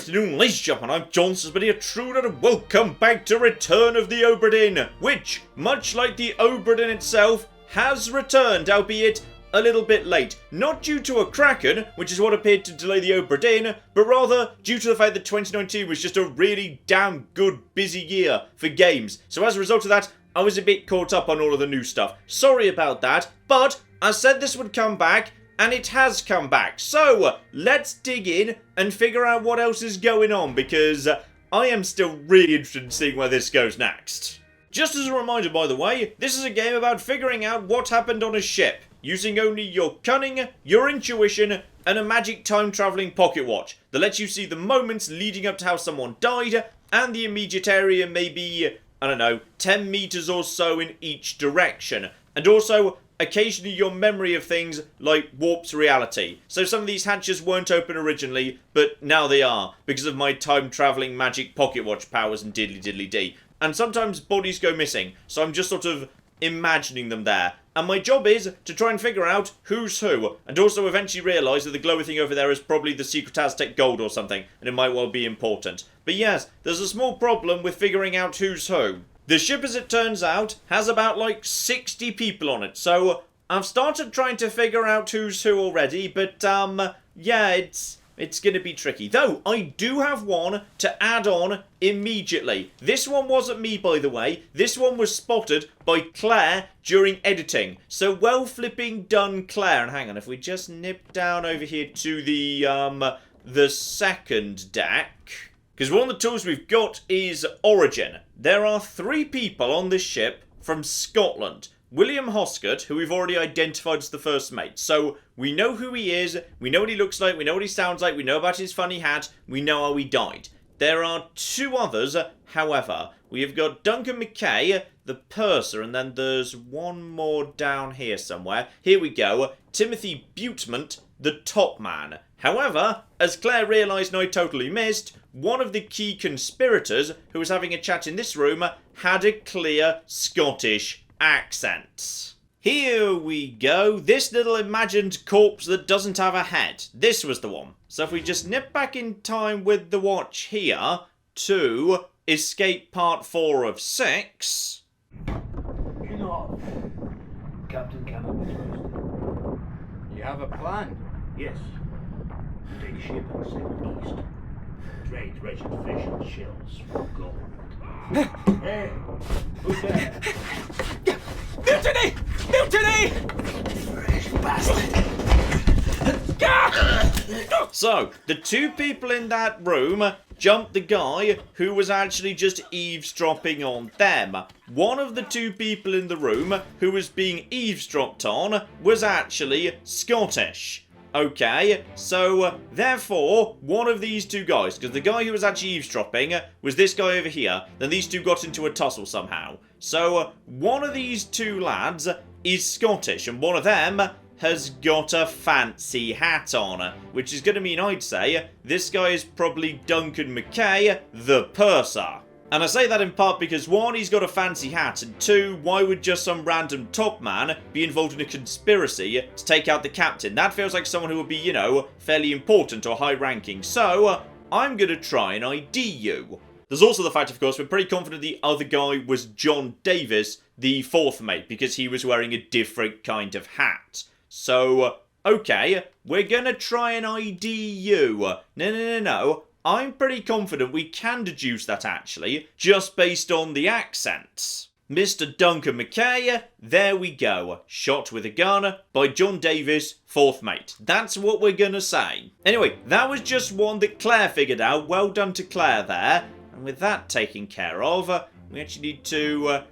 afternoon, ladies and gentlemen, I'm John Sisbody, Truder, and welcome back to Return of the Obra Dinn, which, much like the Obra Dinn itself, has returned, albeit a little bit late. Not due to a kraken, which is what appeared to delay the Obra Dinn, but rather due to the fact that 2019 was just a really damn good, busy year for games. So as a result of that, I was a bit caught up on all of the new stuff. Sorry about that, but I said this would come back, and it has come back. So, let's dig in and figure out what else is going on, because I am still really interested in seeing where this goes next. Just as a reminder, by the way, this is a game about figuring out what happened on a ship, using only your cunning, your intuition, and a magic time-travelling pocket watch that lets you see the moments leading up to how someone died, and the immediate area maybe, I don't know, 10 meters or so in each direction. And also, occasionally your memory of things like warps reality. So some of these hatches weren't open originally, but now they are, because of my time-travelling magic pocket watch powers and diddly-diddly-dee. And sometimes bodies go missing, so I'm just sort of imagining them there. And my job is to try and figure out who's who, and also eventually realise that the glowy thing over there is probably the secret Aztec gold or something, and it might well be important. But yes, there's a small problem with figuring out who's who. The ship, as it turns out, has about like 60 people on it, so I've started trying to figure out who's who already, but yeah, it's gonna be tricky. Though, I do have one to add on immediately. This one wasn't me, by the way. This one was spotted by Claire during editing. So well flipping done, Claire. And hang on, if we just nip down over here to the second deck, because one of the tools we've got is Origin. There are 3 people on this ship from Scotland. William Hoscott, who we've already identified as the first mate. So, we know who he is, we know what he looks like, we know what he sounds like, we know about his funny hat, we know how he died. There are 2 others, however. We have got Duncan McKay, the purser, and then there's one more down here somewhere. Here we go. Timothy Butemont, the Topman. However, as Claire realised and I totally missed, one of the key conspirators, who was having a chat in this room, had a clear Scottish accent. Here we go. This little imagined corpse that doesn't have a head. This was the one. So if we just nip back in time with the watch here to escape part 4 of 6. King off. Captain cannot be trusted. You have a plan? Yes. Take ship and sail east. Trade treasured fish and shells for gold. Hey, who's there? Mutiny! Mutiny! Fresh bastard! So, the 2 people in that room jumped the guy who was actually just eavesdropping on them. One of the 2 people in the room who was being eavesdropped on was actually Scottish. Okay, so therefore, one of these 2 guys, because the guy who was actually eavesdropping was this guy over here, then these 2 got into a tussle somehow. So one of these 2 lads is Scottish, and one of them has got a fancy hat on, which is going to mean, I'd say, this guy is probably Duncan McKay, the purser. And I say that in part because 1, he's got a fancy hat, and 2, why would just some random Topman be involved in a conspiracy to take out the captain? That feels like someone who would be, you know, fairly important or high-ranking. So, I'm gonna try and ID you. There's also the fact, of course, we're pretty confident the other guy was John Davis, the 4th mate, because he was wearing a different kind of hat. So, okay, we're gonna try and ID you. No. I'm pretty confident we can deduce that, actually, just based on the accents. Mr. Duncan McKay, there we go. Shot with a gun by John Davis, 4th mate. That's what we're gonna say. Anyway, that was just one that Claire figured out. Well done to Claire there. And with that taken care of, we actually need to,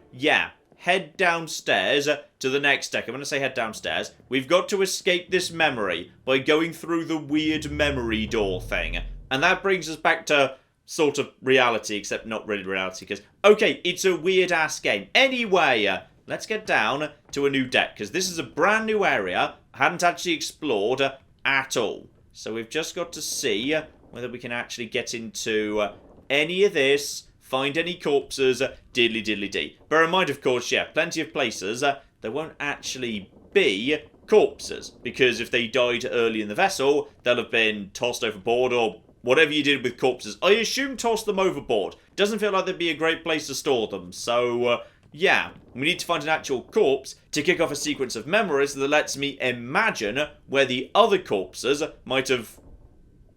head downstairs to the next deck. I'm going to say head downstairs. We've got to escape this memory by going through the weird memory door thing. And that brings us back to sort of reality, except not really reality, because, okay, it's a weird-ass game. Anyway, let's get down to a new deck, because this is a brand new area I hadn't actually explored at all. So we've just got to see whether we can actually get into any of this, find any corpses, diddly-diddly-dee. Bear in mind, of course, yeah, plenty of places, there won't actually be corpses, because if they died early in the vessel, they'll have been tossed overboard or whatever you did with corpses. I assume toss them overboard. Doesn't feel like that'd be a great place to store them. So, yeah, we need to find an actual corpse to kick off a sequence of memories that lets me imagine where the other corpses might have...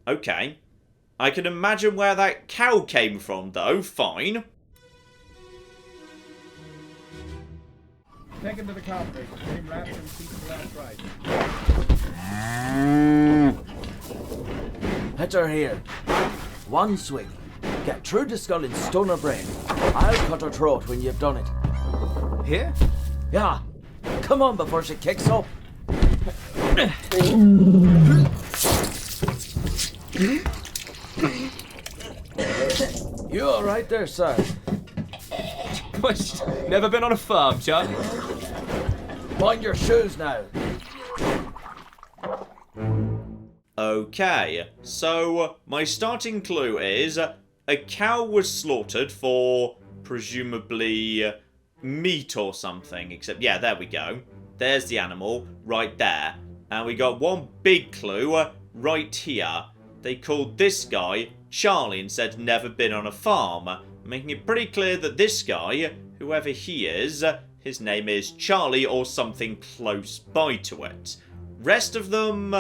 Okay. I can imagine where that cow came from, though. Fine. Take him to the cockpit. Get him wrapped and seat left right. Let her here. One swing. Get through the skull and stun her brain. I'll cut her throat when you've done it. Here? Yeah. Come on before she kicks up. You all right there, sir? What? Never been on a farm, Chuck? Mind your shoes now. Okay, so my starting clue is a cow was slaughtered for presumably meat or something. Except, yeah, there we go. There's the animal right there. And we got one big clue right here. They called this guy Charlie and said never been on a farm. Making it pretty clear that this guy, whoever he is, his name is Charlie or something close by to it. Rest of them,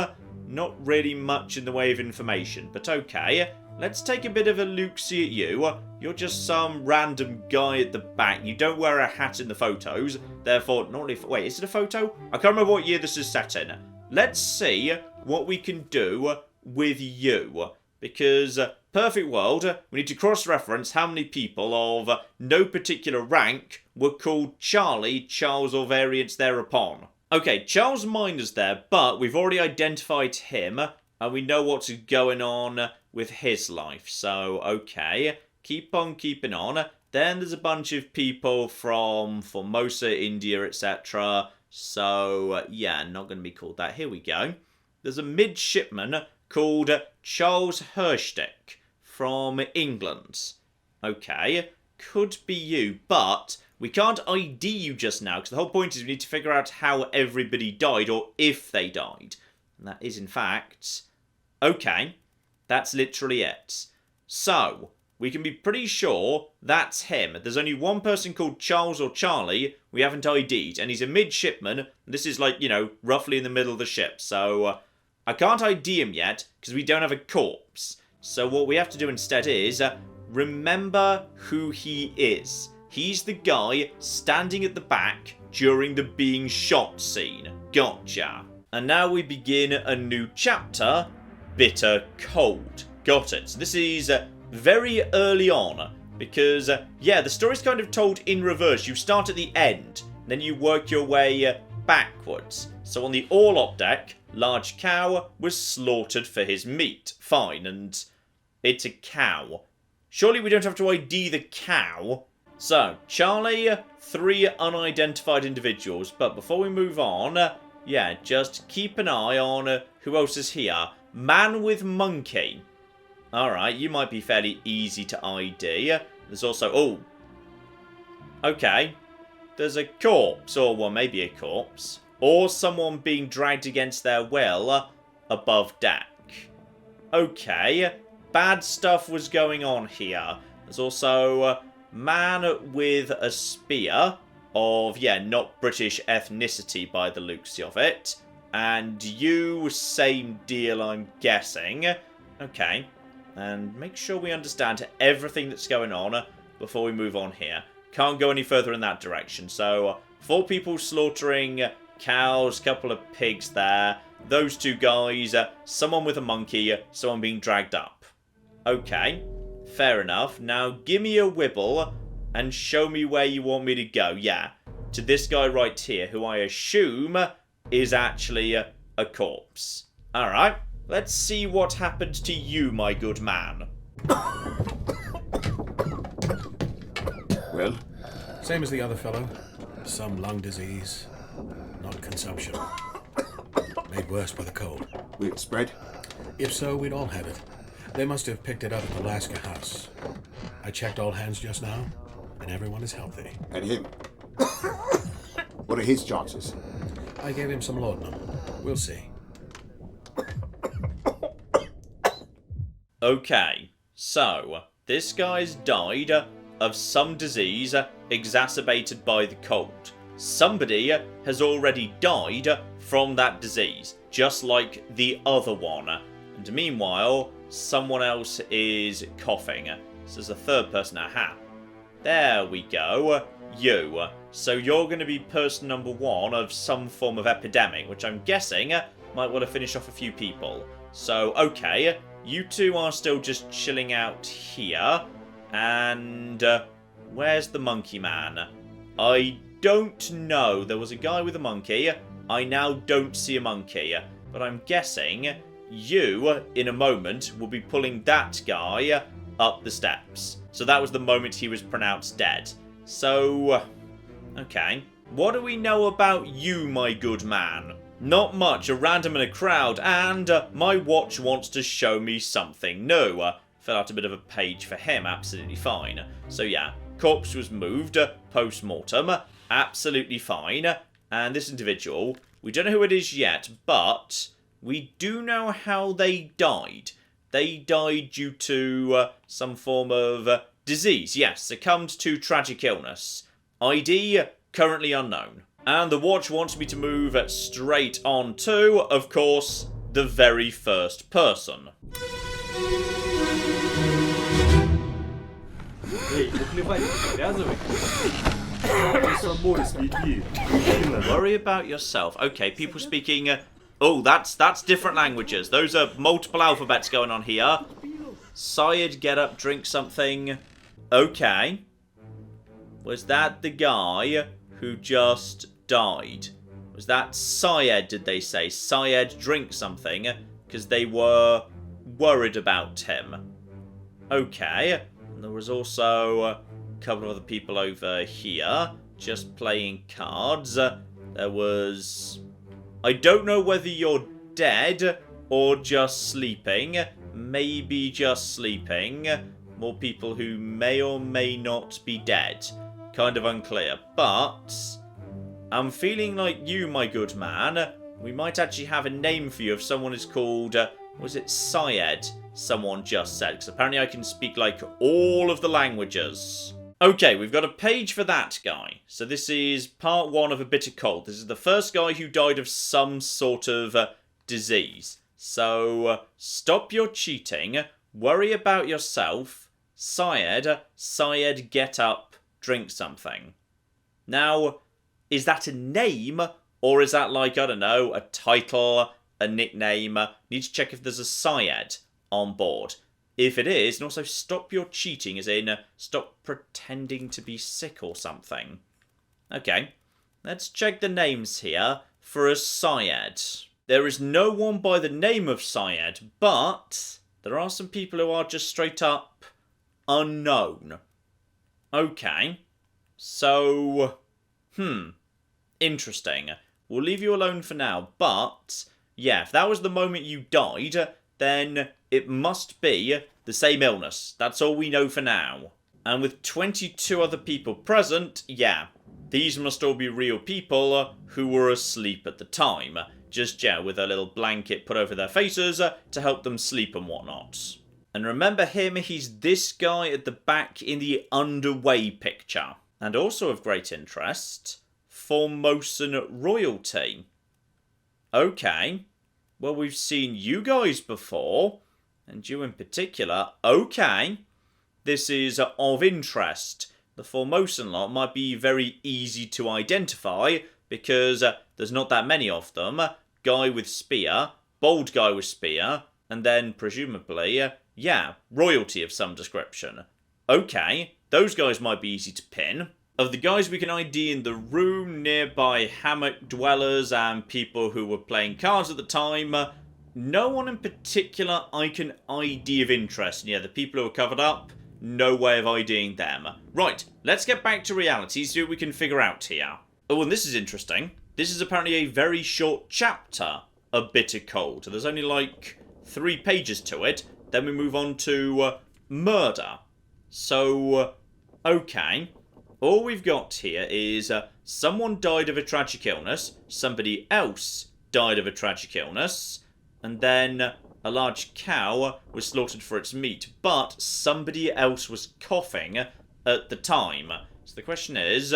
not really much in the way of information, but okay. Let's take a bit of a look-see at you. You're just some random guy at the back. You don't wear a hat in the photos, therefore, not really... Wait, is it a photo? I can't remember what year this is set in. Let's see what we can do with you. Because, perfect world, we need to cross-reference how many people of no particular rank were called Charlie, Charles, or variants thereupon. Okay, Charles Miner's there, but we've already identified him, and we know what's going on with his life. So, okay, keep on keeping on. Then there's a bunch of people from Formosa, India, etc. So, yeah, not going to be called that. Here we go. There's a midshipman called Charles Herstick from England. Okay, could be you, but we can't ID you just now, because the whole point is we need to figure out how everybody died, or if they died. And that is, in fact... Okay, that's literally it. So, we can be pretty sure that's him. There's only one person called Charles or Charlie we haven't ID'd, and he's a midshipman. This is like, you know, roughly in the middle of the ship, so... I can't ID him yet, because we don't have a corpse. So what we have to do instead is, remember who he is. He's the guy standing at the back during the being shot scene. Gotcha. And now we begin a new chapter, Bitter Cold. Got it. So this is very early on, because, yeah, the story's kind of told in reverse. You start at the end, then you work your way backwards. So on the orlop deck, large cow was slaughtered for his meat. Fine, and it's a cow. Surely we don't have to ID the cow. So, Charlie, 3 unidentified individuals. But before we move on, yeah, just keep an eye on who else is here. Man with monkey. Alright, you might be fairly easy to ID. There's also... Oh. Okay. There's a corpse, or well, maybe a corpse. Or someone being dragged against their will above deck. Okay. Bad stuff was going on here. There's also man with a spear of, yeah, not British ethnicity by the looks of it. And you, same deal, I'm guessing. Okay. And make sure we understand everything that's going on before we move on here. Can't go any further in that direction. So, 4 people slaughtering cows, couple of pigs there. Those 2 guys, someone with a monkey, someone being dragged up. Okay, fair enough. Now, give me a wibble and show me where you want me to go. Yeah, to this guy right here, who I assume is actually a corpse. Alright, let's see what happened to you, my good man. Well? Same as the other fellow. Some lung disease. Not consumption. Made worse by the cold. Will it spread? If so, we'd all have it. They must have picked it up at the Alaska house. I checked all hands just now, and everyone is healthy. And him? What are his chances? I gave him some laudanum. We'll see. Okay, so this guy's died of some disease exacerbated by the cold. Somebody has already died from that disease, just like the other one. And meanwhile, someone else is coughing. So there's a third person. Aha. There we go. You. So you're going to be person number 1 of some form of epidemic, which I'm guessing might want to finish off a few people. So, okay. You two are still just chilling out here. And where's the monkey man? I don't know. There was a guy with a monkey. I now don't see a monkey. But I'm guessing you, in a moment, will be pulling that guy up the steps. So that was the moment he was pronounced dead. So, okay. What do we know about you, my good man? Not much, a random in a crowd, and my watch wants to show me something new. Fill out a bit of a page for him, absolutely fine. So yeah, corpse was moved, post-mortem, absolutely fine. And this individual, we don't know who it is yet, but we do know how they died. They died due to some form of disease, yes, succumbed to tragic illness. ID, currently unknown. And the watch wants me to move straight on to, of course, the very first person. Worry about yourself. Okay, people speaking... oh, that's different languages. Those are multiple alphabets going on here. Syed, get up, drink something. Okay. Was that the guy who just died? Was that Syed, did they say? Syed, drink something, because they were worried about him. Okay. And there was also a couple of other people over here, just playing cards. There was... I don't know whether you're dead or just sleeping. Maybe just sleeping. More people who may or may not be dead. Kind of unclear. But I'm feeling like you, my good man. We might actually have a name for you if someone is called... was it Syed? Someone just said. Because apparently I can speak like all of the languages. Okay, we've got a page for that guy. So this is part 1 of A Bitter Cold. This is the first guy who died of some sort of disease. So stop your cheating. Worry about yourself. Syed, get up, drink something. Now, is that a name? Or is that like, I don't know, a title, a nickname? Need to check if there's a Syed on board. If it is, and also stop your cheating, as in stop pretending to be sick or something. Okay, let's check the names here for a Syed. There is no one by the name of Syed, but there are some people who are just straight up unknown. Okay, so, interesting. We'll leave you alone for now, but yeah, if that was the moment you died, then it must be the same illness. That's all we know for now. And with 22 other people present, yeah, these must all be real people who were asleep at the time. Just, yeah, with a little blanket put over their faces to help them sleep and whatnot. And remember him, he's this guy at the back in the underway picture. And also of great interest, Formosan royalty. Okay. Well, we've seen you guys before, and you in particular. Okay, this is of interest. The Formosan lot might be very easy to identify, because there's not that many of them. Guy with spear, bald guy with spear, and then, presumably, yeah, royalty of some description. Okay, those guys might be easy to pin. Of the guys we can ID in the room, nearby hammock dwellers and people who were playing cards at the time, no one in particular I can ID of interest. Yeah, the people who are covered up, no way of IDing them. Right, let's get back to reality, see what we can figure out here. Oh, and this is interesting. This is apparently a very short chapter, A Bitter Cold. There's only like 3 pages to it. Then we move on to murder. So, okay. All we've got here is someone died of a tragic illness, somebody else died of a tragic illness, and then a large cow was slaughtered for its meat, but somebody else was coughing at the time. So the question is,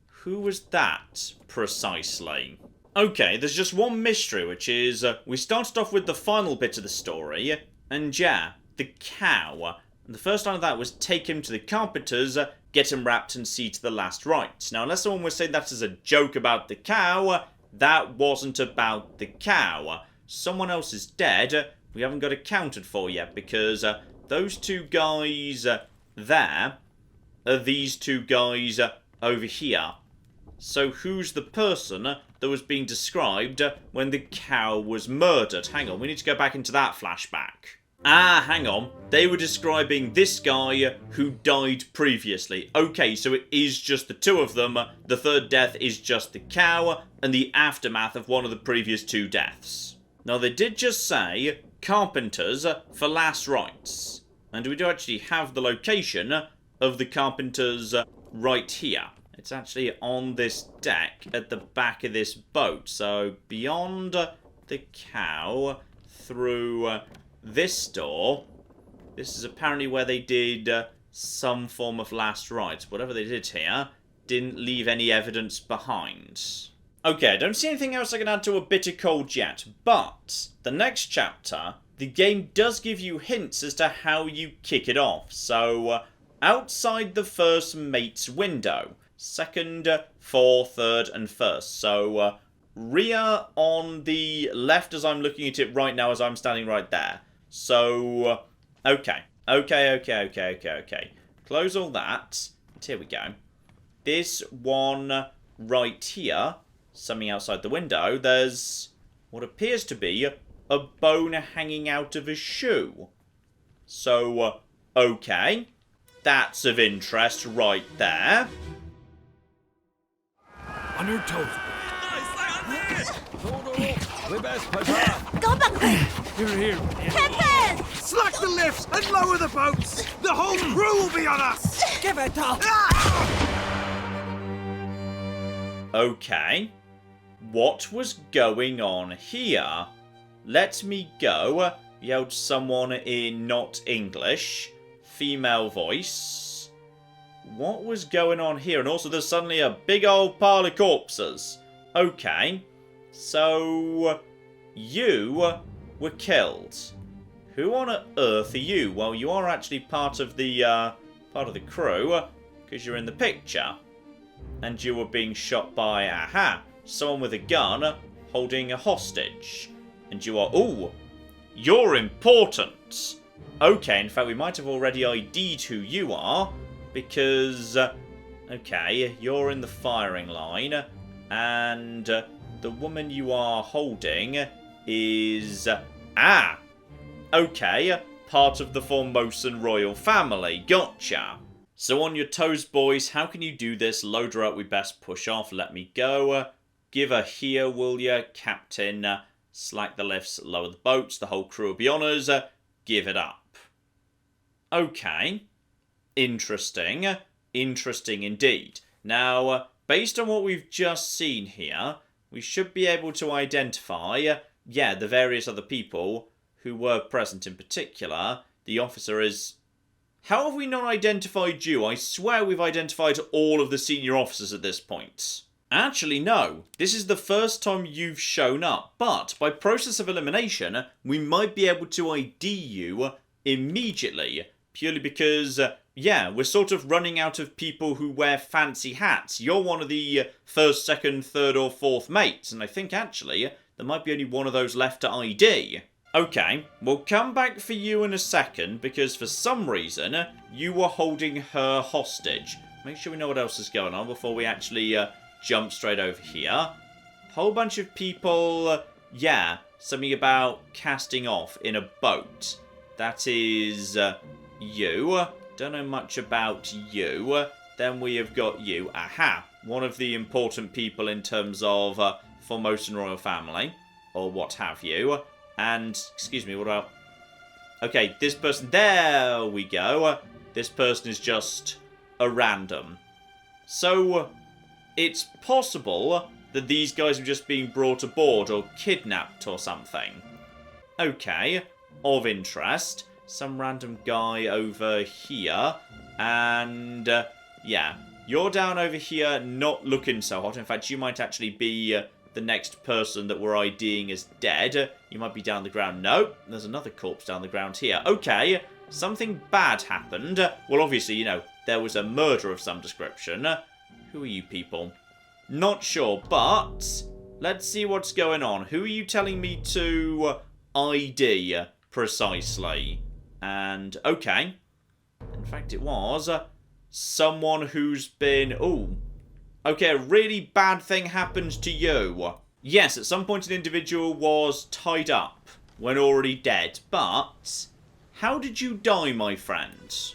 who was that precisely? Okay, there's just one mystery, which is, we started off with the final bit of the story, and yeah, the cow. And the first line of that was, take him to the carpenter's, get him wrapped and see to the last rites. Now, unless someone was saying that as a joke about the cow, that wasn't about the cow. Someone else is dead. We haven't got accounted for yet, because those two guys there are these two guys over here. So who's the person that was being described when the cow was murdered? Hang on, we need to go back into that flashback. Ah, hang on. They were describing this guy who died previously. Okay, so it is just the two of them. The third death is just the cow and the aftermath of one of the previous two deaths. Now, they did just say carpenters for last rites. And we do actually have the location of the carpenters right here. It's actually on this deck at the back of this boat. So beyond the cow, through this door, this is apparently where they did some form of last rites. Whatever they did here didn't leave any evidence behind. Okay, I don't see anything else I can add to A Bitter Cold yet, but the next chapter, the game does give you hints as to how you kick it off. So, outside the first mate's window, second, fourth, third, and first. So, rear on the left as I'm looking at it right now as I'm standing right there. So, okay. Close all that. And here we go. This one right here, something outside the window, there's what appears to be a bone hanging out of a shoe. So, okay. That's of interest right there. On your toes. We best push on. Go back! Here. Captain! Slack the lifts and lower the boats. The whole crew will be on us. Give it up! Okay. What was going on here? Let me go, yelled someone in not English. Female voice. What was going on here? And also there's suddenly a big old pile of corpses. Okay. So, you were killed. Who on earth are you? Well, you are actually part of the crew, because you're in the picture. And you were being shot by, someone with a gun holding a hostage. And you are, ooh, you're important. Okay, in fact, we might have already ID'd who you are, because, okay, you're in the firing line, and the woman you are holding is, okay, part of the Formosan royal family. Gotcha. So on your toes, boys, how can you do this? Load her up, we best push off. Let me go. Give her here, will ya, Captain? Slack the lifts, lower the boats. The whole crew will be on us. Give it up. Okay. Interesting. Interesting indeed. Now, based on what we've just seen here, we should be able to identify, the various other people who were present. In particular, the officer is... How have we not identified you? I swear we've identified all of the senior officers at this point. Actually, no. This is the first time you've shown up, but by process of elimination, we might be able to ID you immediately, purely because, we're sort of running out of people who wear fancy hats. You're one of the first, second, third, or fourth mates, and I think, actually, there might be only one of those left to ID. Okay, we'll come back for you in a second, because for some reason, you were holding her hostage. Make sure we know what else is going on before we actually jump straight over here. Whole bunch of people, something about casting off in a boat. That is you. Don't know much about you. Then we have got you. One of the important people in terms of Formosan royal family, or what have you. And, excuse me, what about... Okay, this person, there we go. This person is just a random. So, it's possible that these guys are just being brought aboard or kidnapped or something. Okay, of interest. Some random guy over here. And, yeah. You're down over here, not looking so hot. In fact, you might actually be the next person that we're IDing as dead. You might be down the ground. No, there's another corpse down the ground here. Okay, something bad happened. Well, obviously, you know, there was a murder of some description. Who are you people? Not sure, but let's see what's going on. Who are you telling me to ID precisely? And, okay. In fact, it was someone who's been... Ooh. Okay, a really bad thing happened to you. Yes, at some point an individual was tied up when already dead. But how did you die, my friend?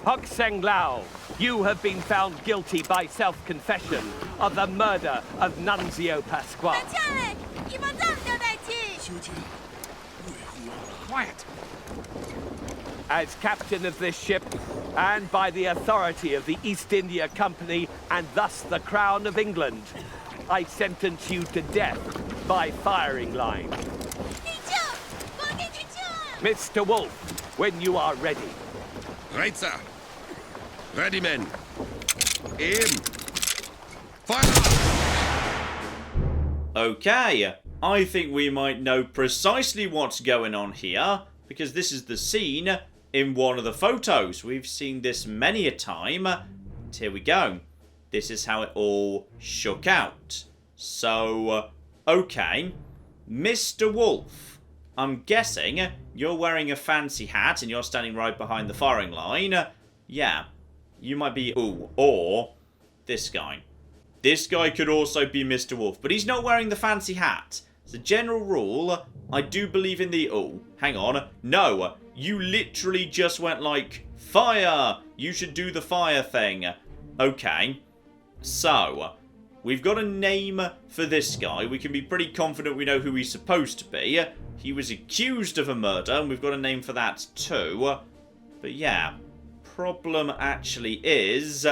Hok Seng Lao, you have been found guilty by self-confession of the murder of Nunzio Pasquale. Quiet. As captain of this ship, and by the authority of the East India Company, and thus the Crown of England, I sentence you to death by firing line. Mr. Wolf, when you are ready. Right, sir. Ready, men. Aim. Fire! Okay, I think we might know precisely what's going on here, because this is the scene in one of the photos. We've seen this many a time. And here we go. This is how it all shook out. So, okay. Mr. Wolf, I'm guessing you're wearing a fancy hat and you're standing right behind the firing line. Yeah, you might be... Ooh, or this guy. This guy could also be Mr. Wolf, but he's not wearing the fancy hat. As a general rule, I do believe in the... Oh, hang on. No, you literally just went like, fire! You should do the fire thing. Okay. So, we've got a name for this guy. We can be pretty confident we know who he's supposed to be. He was accused of a murder, and we've got a name for that too. But yeah, problem actually is...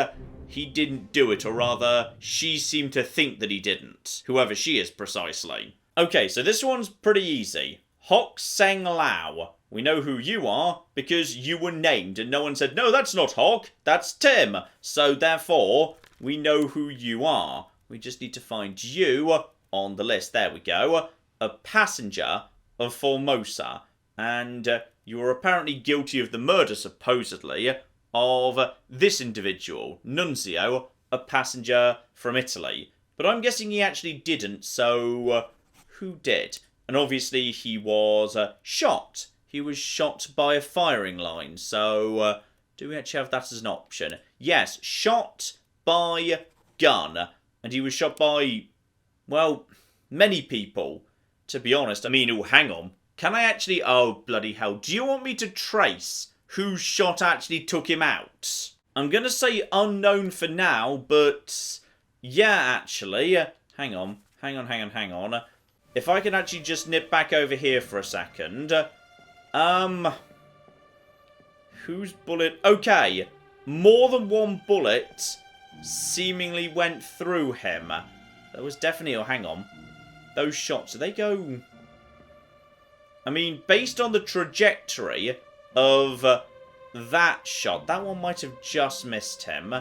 he didn't do it, or rather, she seemed to think that he didn't. Whoever she is, precisely. Okay, so this one's pretty easy. Hok Seng Lao. We know who you are, because you were named, and no one said, no, that's not Hok, that's Tim. So, therefore, we know who you are. We just need to find you on the list. There we go. A passenger of Formosa. And you were apparently guilty of the murder, supposedly, of this individual, Nunzio, a passenger from Italy. But I'm guessing he actually didn't, so who did? And obviously he was shot. He was shot by a firing line, so do we actually have that as an option? Yes, shot by gun. And he was shot by, well, many people, to be honest. I mean, oh, hang on. Can I actually... Oh, bloody hell. Do you want me to trace whose shot actually took him out? I'm going to say unknown for now, but... yeah, actually. Hang on. If I can actually just nip back over here for a second. Whose bullet... Okay. More than one bullet seemingly went through him. There was definitely... Oh, hang on. Those shots, do they go... I mean, based on the trajectory of that shot, that one might have just missed him.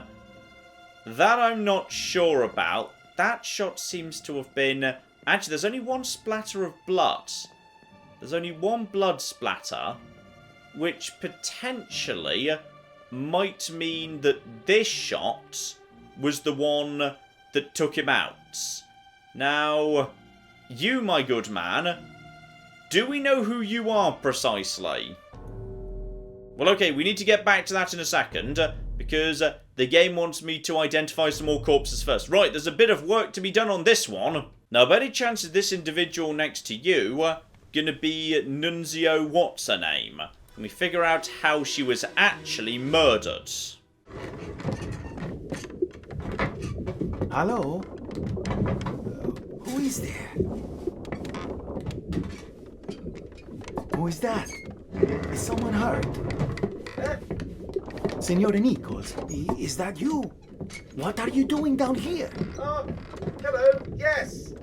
That I'm not sure about. That shot seems to have been... Actually, there's only one splatter of blood. There's only one blood splatter, which potentially might mean that this shot was the one that took him out. Now, you, my good man, do we know who you are precisely? Well, okay, we need to get back to that in a second, because the game wants me to identify some more corpses first. Right, there's a bit of work to be done on this one. Now, by any chance is this individual next to you going to be Nunzio what's her name? Can we figure out how she was actually murdered? Hello? Who is there? Who is that? Is someone hurt? Signore Nichols, is that you? What are you doing down here? Oh, hello, yes.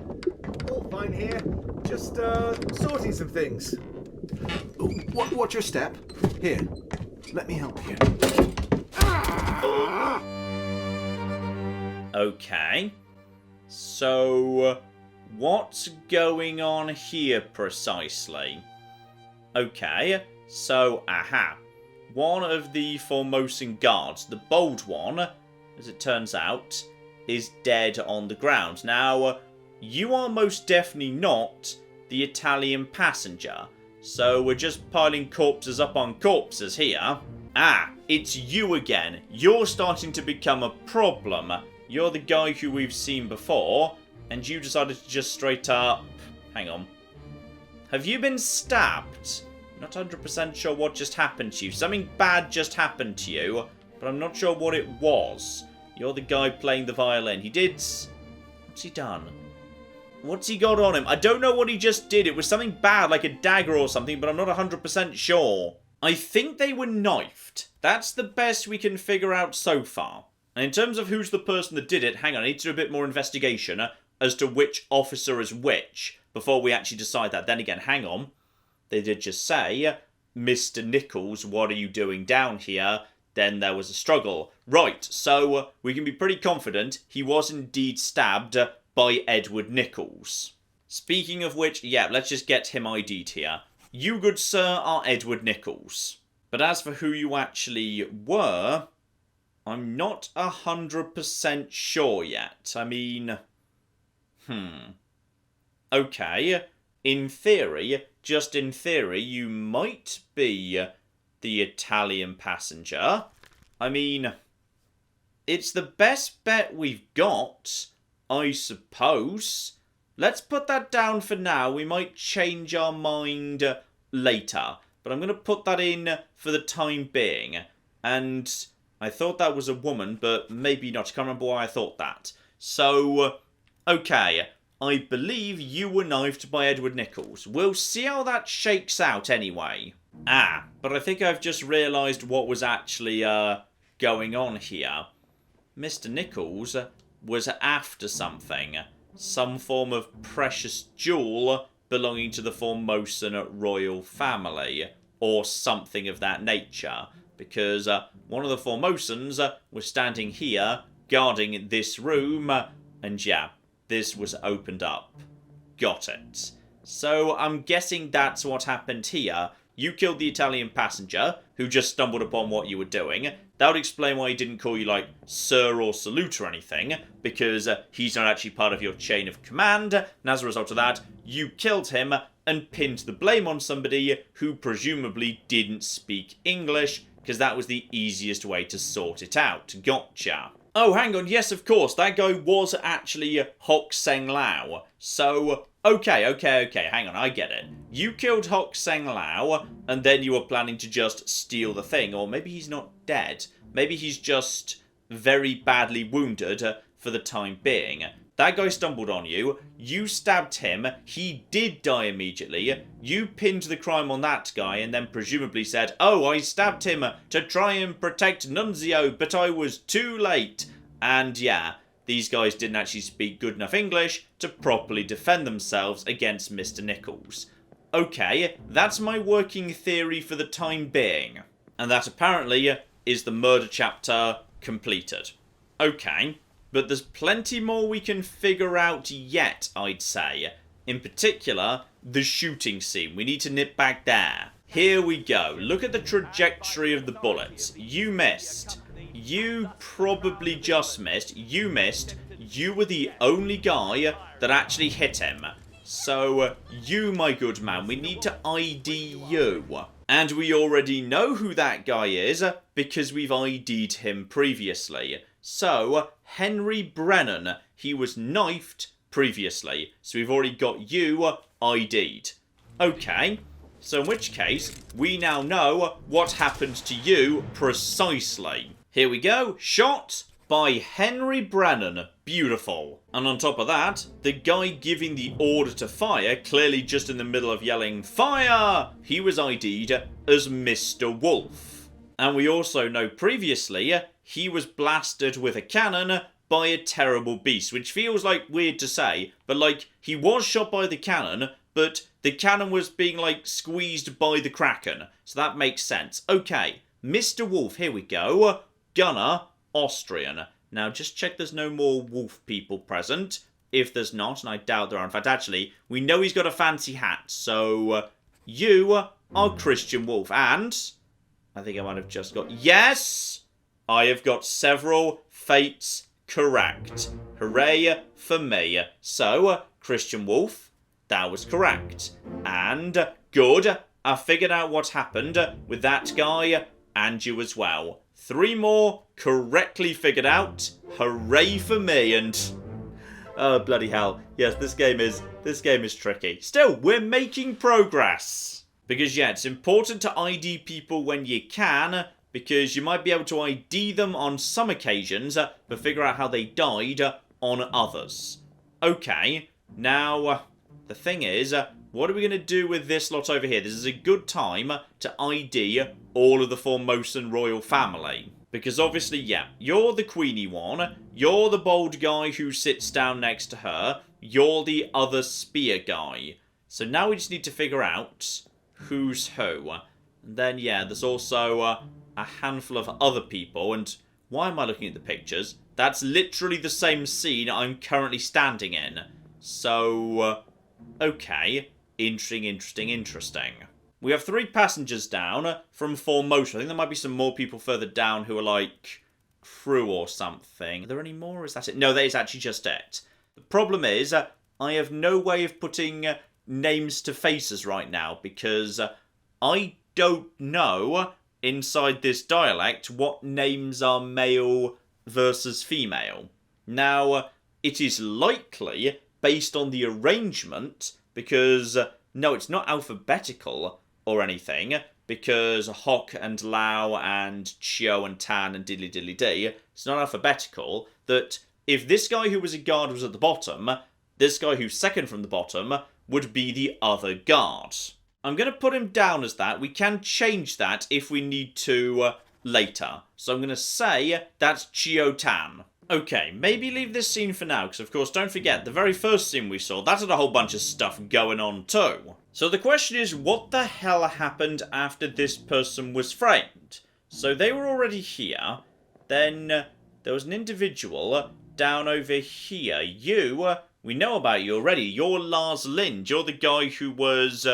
All fine here. Just, sorting some things. What's your step? Here, let me help you. Okay. So, what's going on here precisely? Okay, so, aha. One of the Formosan guards, the bold one, as it turns out, is dead on the ground. Now, you are most definitely not the Italian passenger, so we're just piling corpses up on corpses here. Ah, it's you again. You're starting to become a problem. You're the guy who we've seen before, and you decided to just straight up... Hang on. Have you been stabbed? Not 100% sure what just happened to you. Something bad just happened to you, but I'm not sure what it was. You're the guy playing the violin. He did... What's he done? What's he got on him? I don't know what he just did. It was something bad, like a dagger or something, but I'm not 100% sure. I think they were knifed. That's the best we can figure out so far. And in terms of who's the person that did it, hang on, I need to do a bit more investigation as to which officer is which before we actually decide that. Then again, hang on. They did just say, Mr. Nichols, what are you doing down here? Then there was a struggle. Right, so we can be pretty confident he was indeed stabbed by Edward Nichols. Speaking of which, yeah, let's just get him ID'd here. You, good sir, are Edward Nichols. But as for who you actually were, I'm not 100% sure yet. I mean... Okay, in theory, just in theory, you might be the Italian passenger. I mean, it's the best bet we've got, I suppose. Let's put that down for now. We might change our mind later. But I'm going to put that in for the time being. And I thought that was a woman, but maybe not. I can't remember why I thought that. So, okay. I believe you were knifed by Edward Nichols. We'll see how that shakes out anyway. Ah, but I think I've just realised what was actually going on here. Mr. Nichols was after something. Some form of precious jewel belonging to the Formosan royal family. Or something of that nature. Because one of the Formosans was standing here, guarding this room, and yeah, this was opened up. Got it. So I'm guessing that's what happened here. You killed the Italian passenger, who just stumbled upon what you were doing. That would explain why he didn't call you, like, sir or salute or anything, because he's not actually part of your chain of command, and as a result of that, you killed him and pinned the blame on somebody who presumably didn't speak English, because that was the easiest way to sort it out. Gotcha. Oh, hang on, yes, of course, that guy was actually Hock Seng Lao. So, okay, hang on, I get it. You killed Hock Seng Lao, and then you were planning to just steal the thing, or maybe he's not dead. Maybe he's just very badly wounded for the time being. That guy stumbled on you, you stabbed him, he did die immediately, you pinned the crime on that guy and then presumably said, oh, I stabbed him to try and protect Nunzio, but I was too late. And yeah, these guys didn't actually speak good enough English to properly defend themselves against Mr. Nichols. Okay, that's my working theory for the time being. And that apparently is the murder chapter completed. Okay. But there's plenty more we can figure out yet, I'd say. In particular, the shooting scene. We need to nip back there. Here we go. Look at the trajectory of the bullets. You missed. You probably just missed. You missed. You were the only guy that actually hit him. So, you, my good man, we need to ID you. And we already know who that guy is, because we've ID'd him previously. So, Henry Brennan, he was knifed previously. So we've already got you ID'd. Okay, so in which case, we now know what happened to you precisely. Here we go, shot by Henry Brennan. Beautiful. And on top of that, the guy giving the order to fire, clearly just in the middle of yelling, fire! He was ID'd as Mr. Wolf. And we also know previously, he was blasted with a cannon by a terrible beast, which feels like weird to say, but like, he was shot by the cannon, but the cannon was being, like, squeezed by the Kraken. So that makes sense. Okay, Mr. Wolf, here we go. Gunner, Austrian. Now, just check there's no more wolf people present. If there's not, and I doubt there are. In fact, actually, we know he's got a fancy hat. So, you are Christian Wolf. And I think I might have just got... Yes! I have got several fates correct. Hooray for me. So, Christian Wolf, that was correct. And, good, I figured out what happened with that guy and you as well. 3 more correctly figured out. Hooray for me. And... oh, bloody hell. Yes, this game is tricky. Still, we're making progress. Because, yeah, it's important to ID people when you can, because you might be able to ID them on some occasions, but figure out how they died on others. Okay, now, the thing is, what are we going to do with this lot over here? This is a good time to ID all of the Formosan royal family. Because obviously, yeah, you're the queenie one, you're the bold guy who sits down next to her, you're the other spear guy. So now we just need to figure out who's who. And then, yeah, there's also a handful of other people, and why am I looking at the pictures? That's literally the same scene I'm currently standing in. So, okay, interesting. We have 3 passengers down from Formosa. I think there might be some more people further down who are like crew or something. Are there any more or is that it? No, that is actually just it. The problem is I have no way of putting names to faces right now because I don't know inside this dialect what names are male versus female. Now, it is likely based on the arrangement because, no, it's not alphabetical or anything, because Hock and Lao and Chio and Tan and diddly diddly dee, it's not alphabetical, that if this guy who was a guard was at the bottom, this guy who's second from the bottom would be the other guard. I'm going to put him down as that. We can change that if we need to later. So I'm going to say that's Chio Tan. Okay, maybe leave this scene for now, because of course, don't forget, the very first scene we saw, that had a whole bunch of stuff going on too. So the question is, what the hell happened after this person was framed? So they were already here, then there was an individual down over here. You, we know about you already, you're Lars Lind, you're the guy who was,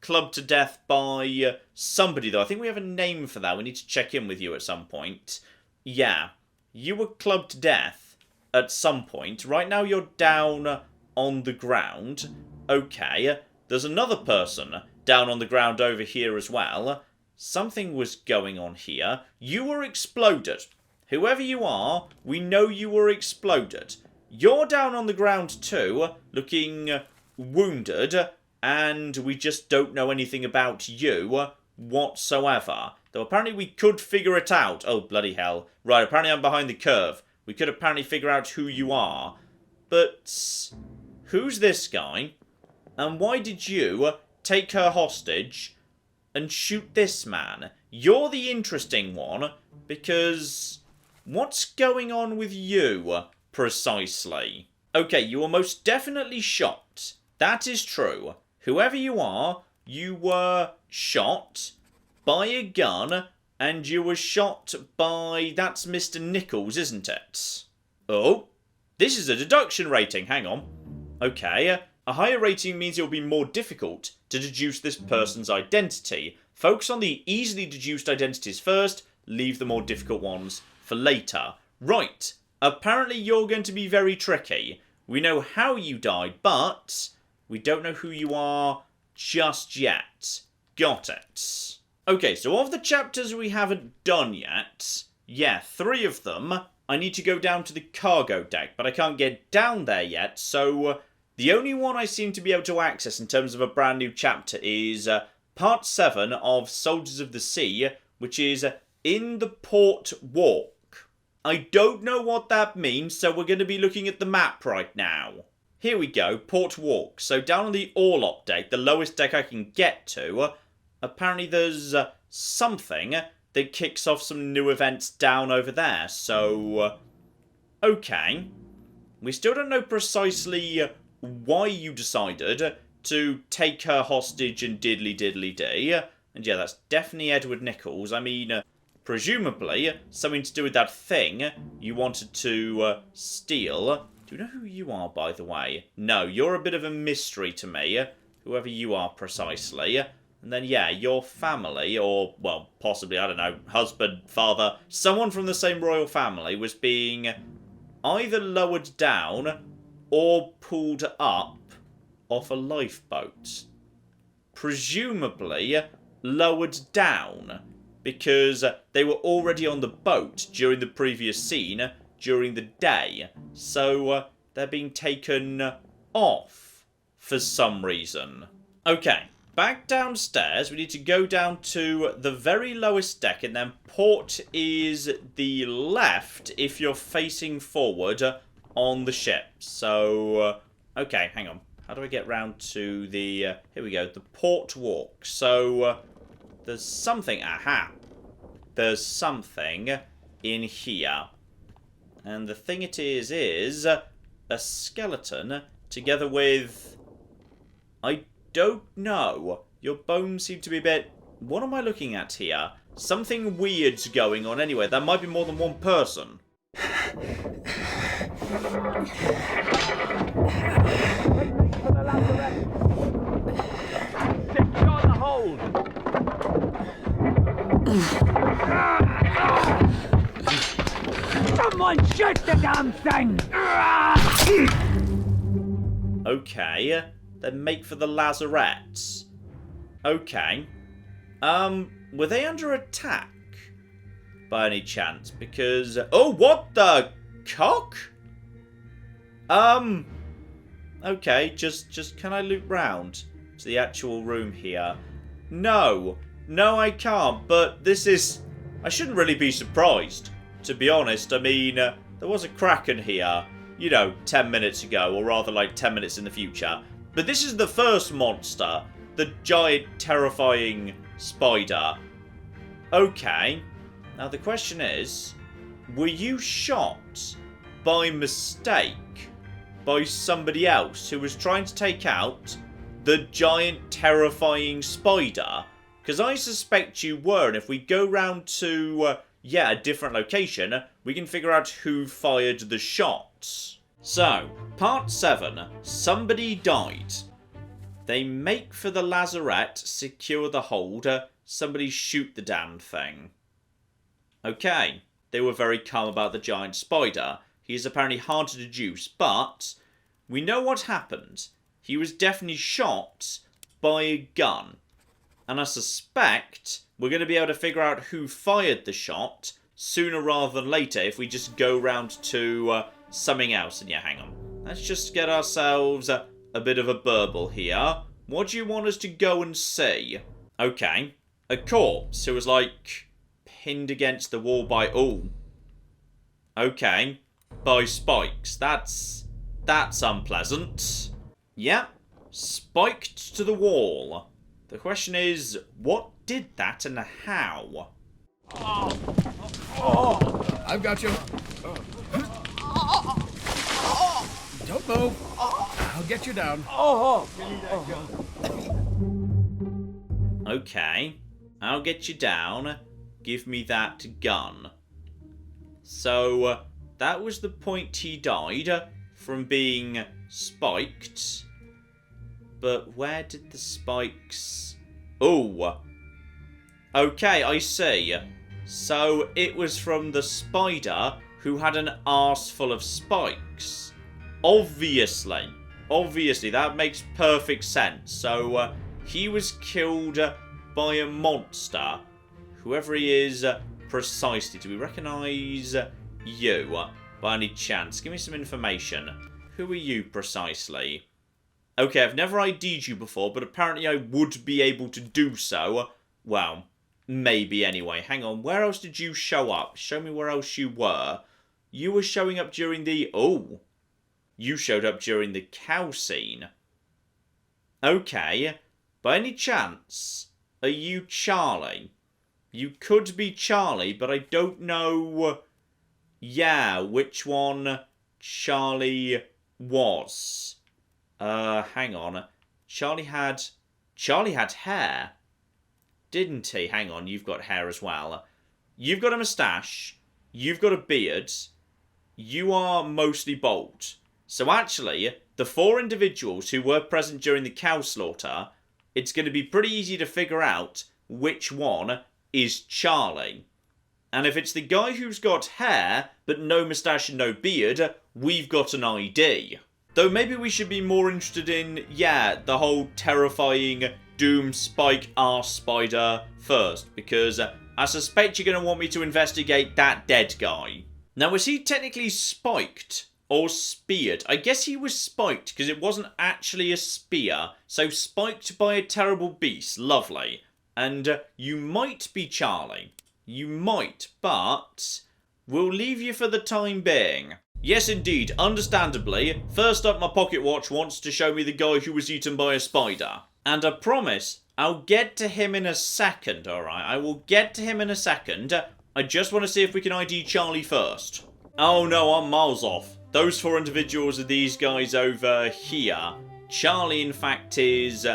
clubbed to death by somebody though. I think we have a name for that, we need to check in with you at some point. Yeah. You were clubbed to death at some point. Right now you're down on the ground. Okay. There's another person down on the ground over here as well. Something was going on here. You were exploded. Whoever you are, we know you were exploded. You're down on the ground too, looking wounded, and we just don't know anything about you whatsoever. Though apparently we could figure it out. Oh, bloody hell. Right, apparently I'm behind the curve. We could apparently figure out who you are. But who's this guy? And why did you take her hostage and shoot this man? You're the interesting one, because what's going on with you, precisely? Okay, you were most definitely shot. That is true. Whoever you are, you were shot by a gun, and you were shot by... that's Mr. Nichols, isn't it? Oh, this is a deduction rating. Hang on. Okay, a higher rating means it will be more difficult to deduce this person's identity. Focus on the easily deduced identities first, leave the more difficult ones for later. Right, apparently you're going to be very tricky. We know how you died, but we don't know who you are just yet. Got it. Okay, so of the chapters we haven't done yet, 3 of them, I need to go down to the cargo deck, but I can't get down there yet, so the only one I seem to be able to access in terms of a brand new chapter is Part 7 of Soldiers of the Sea, which is in the Port Walk. I don't know what that means, so we're going to be looking at the map right now. Here we go, Port Walk. So down on the Orlop deck, the lowest deck I can get to, apparently there's something that kicks off some new events down over there. So, okay. We still don't know precisely why you decided to take her hostage and diddly-diddly-dee. And yeah, that's definitely Edward Nichols. I mean, presumably, something to do with that thing you wanted to steal. Do you know who you are, by the way? No, you're a bit of a mystery to me, whoever you are precisely. And then, yeah, your family, or, well, possibly, I don't know, husband, father, someone from the same royal family was being either lowered down or pulled up off a lifeboat. Presumably lowered down, because they were already on the boat during the previous scene, during the day. So they're being taken off for some reason. Okay, back downstairs. We need to go down to the very lowest deck, and then port is the left if you're facing forward on the ship. So, okay, hang on. How do I get round to the... here we go, the port walk. So, there's something... aha! There's something in here. And the thing it is a skeleton together with... I don't know. Your bones seem to be a bit... what am I looking at here? Something weird's going on anyway. There might be more than one person. Secure the hold! Someone shoot the damn thing! Okay, then make for the lazarettes. Okay. Were they under attack? By any chance? Because... oh, what the cock? Okay, just can I loop round to the actual room here? No. No, I can't, but this is... I shouldn't really be surprised, to be honest. I mean, there was a kraken here, you know, 10 minutes ago, or rather like 10 minutes in the future. But this is the first monster, the giant, terrifying spider. Okay. Now the question is, were you shot by mistake by somebody else who was trying to take out the giant, terrifying spider? Because I suspect you were, and if we go round to, yeah, a different location, we can figure out who fired the shots. So, part 7, somebody died. They make for the lazarette, secure the hold, somebody shoot the damned thing. Okay, they were very calm about the giant spider. He is apparently hard to deduce, but we know what happened. He was definitely shot by a gun. And I suspect we're going to be able to figure out who fired the shot sooner rather than later if we just go round to something else. And yeah, hang on. Let's just get ourselves a bit of a burble here. What do you want us to go and see? Okay. A corpse who was like pinned against the wall by... oh. Okay. By spikes. That's unpleasant. Yep. Spiked to the wall. The question is, what did that and how? I've got you. Don't move. I'll get you down. Okay. I'll get you down. Give me that gun. So, that was the point he died from being spiked. But where did the spikes... oh. Okay, I see. So, it was from the spider who had an arse full of spikes. Obviously. Obviously, that makes perfect sense. So, he was killed by a monster. Whoever he is, precisely. Do we recognise you by any chance? Give me some information. Who are you precisely? Okay, I've never ID'd you before, but apparently I would be able to do so. Well, maybe anyway. Hang on, where else did you show up? Show me where else you were. You were showing up during the... oh. You showed up during the cow scene. Okay. By any chance, are you Charlie? You could be Charlie, but I don't know... yeah, which one Charlie was. Hang on. Charlie had hair, didn't he? Hang on, you've got hair as well. You've got a moustache. You've got a beard. You are mostly bald. So actually, the 4 individuals who were present during the cow slaughter, it's going to be pretty easy to figure out which one is Charlie. And if it's the guy who's got hair, but no moustache and no beard, we've got an ID. Though maybe we should be more interested in, the whole terrifying Doom Spike arse spider first, because I suspect you're going to want me to investigate that dead guy. Now, was he technically spiked or speared? I guess he was spiked, because it wasn't actually a spear. So spiked by a terrible beast. Lovely. And you might be Charlie. You might, but we'll leave you for the time being. Yes, indeed, understandably. First up, my pocket watch wants to show me the guy who was eaten by a spider. And I promise, I'll get to him in a second, alright? I will get to him in a second. I just want to see if we can ID Charlie first. Oh no, I'm miles off. Those 4 individuals are these guys over here. Charlie, in fact, is,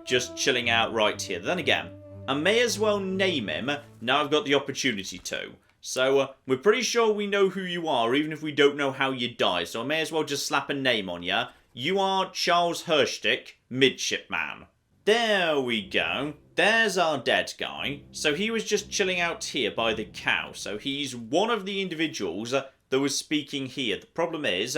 just chilling out right here. Then again, I may as well name him now I've got the opportunity to. So, we're pretty sure we know who you are, even if we don't know how you died. So I may as well just slap a name on you. You are Charles Herstick, midshipman. There we go. There's our dead guy. So he was just chilling out here by the cow. So he's one of the individuals that was speaking here. The problem is,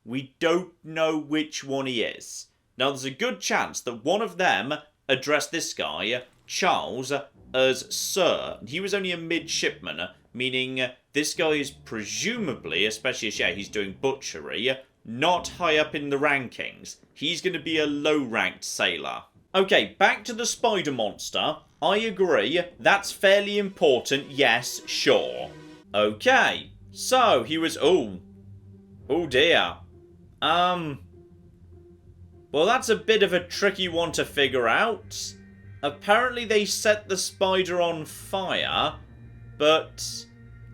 we don't know which one he is. Now, there's a good chance that one of them addressed this guy, Charles, as Sir. He was only a midshipman, meaning this guy is presumably, especially as, he's doing butchery, not high up in the rankings. He's going to be a low-ranked sailor. Okay, back to the spider monster. I agree, that's fairly important, yes, sure. Okay, so he was, oh dear. Well, that's a bit of a tricky one to figure out. Apparently they set the spider on fire, but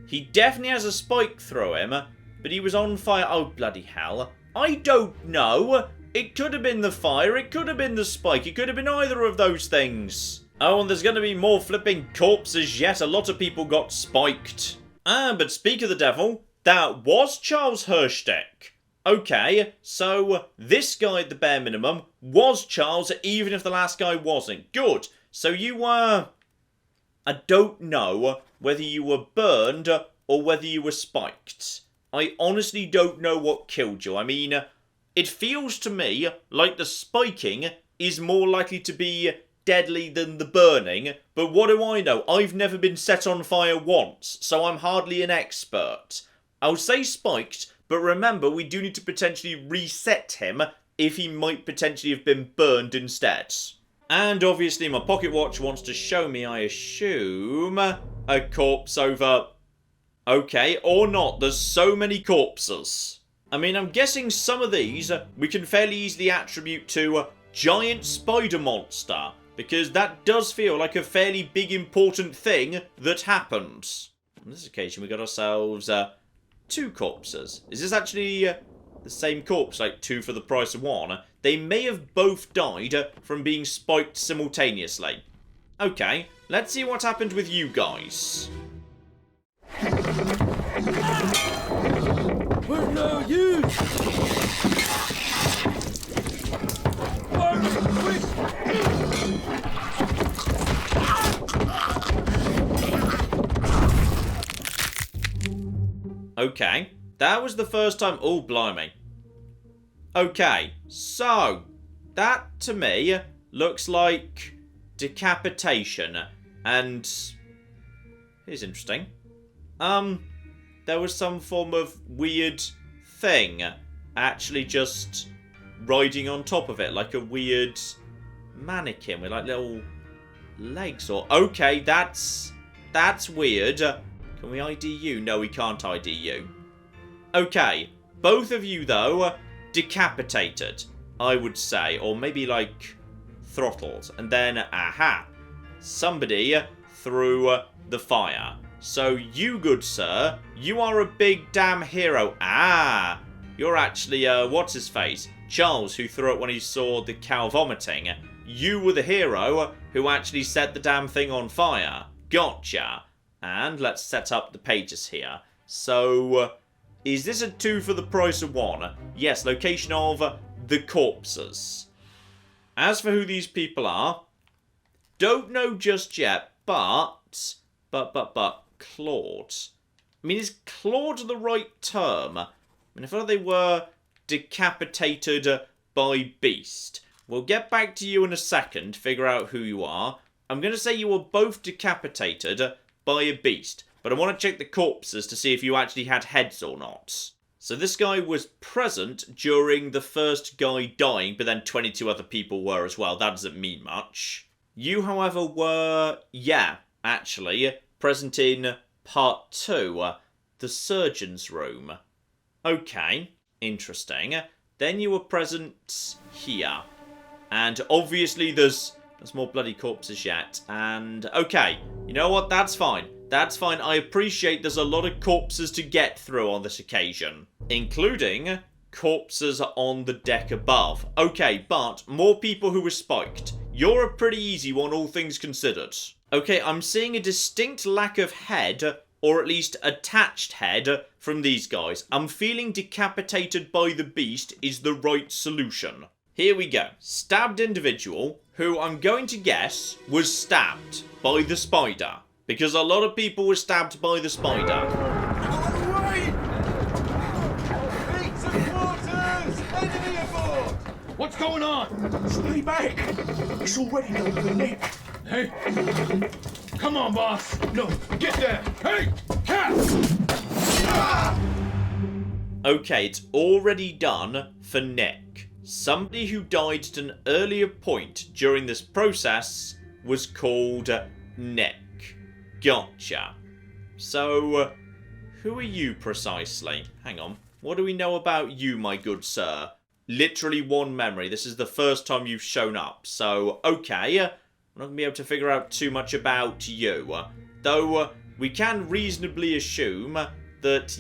he definitely has a spike through him, but he was on fire. Oh, bloody hell. I don't know. It could have been the fire, it could have been the spike, it could have been either of those things. Oh, and there's going to be more flipping corpses yet. A lot of people got spiked. But speak of the devil, that was Charles Herstick. Okay, so this guy at the bare minimum was Charles, even if the last guy wasn't. Good. So you were... I don't know whether you were burned or whether you were spiked. I honestly don't know what killed you. I mean, it feels to me like the spiking is more likely to be deadly than the burning, but what do I know? I've never been set on fire once, so I'm hardly an expert. I'll say spiked, but remember, we do need to potentially reset him if he might potentially have been burned instead. And obviously my pocket watch wants to show me, I assume, a corpse over... Okay, or not, there's so many corpses. I mean, I'm guessing some of these we can fairly easily attribute to giant spider monster, because that does feel like a fairly big important thing that happened. On this occasion we got ourselves 2 corpses. Is this actually the same corpse, like 2 for the price of 1? They may have both died from being spiked simultaneously. Okay, let's see what happened with you guys. We're no use! Okay, that was the first time... Oh, blimey. Okay, so, that to me looks like decapitation, and here's interesting. There was some form of weird thing actually just riding on top of it, like a weird mannequin with like little legs or... Okay, that's weird. Can we ID you? No, we can't ID you. Okay, both of you though, decapitated, I would say, or maybe like throttled, and then, aha, somebody threw the fire. So you, good sir, you are a big damn hero. Ah, you're actually, what's his face? Charles, who threw it when he saw the cow vomiting. You were the hero who actually set the damn thing on fire. Gotcha. And let's set up the pages here. So, is this a 2 for the price of 1? Yes, location of the corpses. As for who these people are, don't know just yet, but Claude. I mean, is Claude the right term? I mean, I thought they were decapitated by Beast. We'll get back to you in a second, figure out who you are. I'm going to say you were both decapitated by a beast, but I want to check the corpses to see if you actually had heads or not. So this guy was present during the first guy dying, but then 22 other people were as well. That doesn't mean much. You, however, were, actually, present in part 2, the surgeon's room. Okay, interesting. Then you were present here. And obviously there's more bloody corpses yet. And, okay, you know what? That's fine. That's fine. I appreciate there's a lot of corpses to get through on this occasion. Including corpses on the deck above. Okay, but more people who were spiked. You're a pretty easy one, all things considered. Okay, I'm seeing a distinct lack of head, or at least attached head, from these guys. I'm feeling decapitated by the beast is the right solution. Here we go. Stabbed individual, who I'm going to guess was stabbed by the spider. Because a lot of people were stabbed by the spider. What's going on? Stay back! It's already done for Nick. Hey! Come on, boss! No, get there! Hey! Cat! Okay, it's already done for Nick. Somebody who died at an earlier point during this process was called Nick. Gotcha. So, who are you precisely? Hang on. What do we know about you, my good sir? Literally one memory. This is the first time you've shown up. So, okay. I'm not going to be able to figure out too much about you. Though, we can reasonably assume that,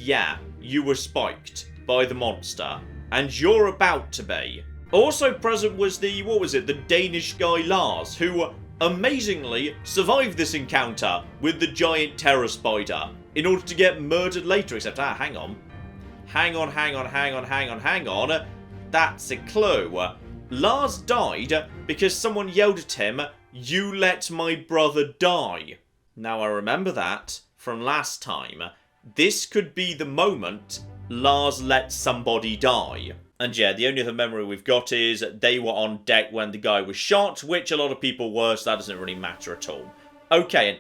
you were spiked by the monster. And you're about to be. Also present was the Danish guy Lars, who amazingly survived this encounter with the giant terror spider in order to get murdered later, except, hang on. Hang on. That's a clue. Lars died because someone yelled at him, "You let my brother die." Now I remember that from last time. This could be the moment Lars let somebody die. And the only other memory we've got is they were on deck when the guy was shot, which a lot of people were, so that doesn't really matter at all. Okay,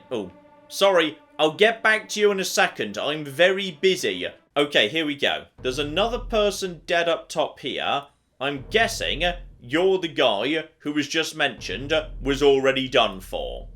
sorry, I'll get back to you in a second. I'm very busy. Okay, here we go. There's another person dead up top here. I'm guessing you're the guy who was just mentioned was already done for.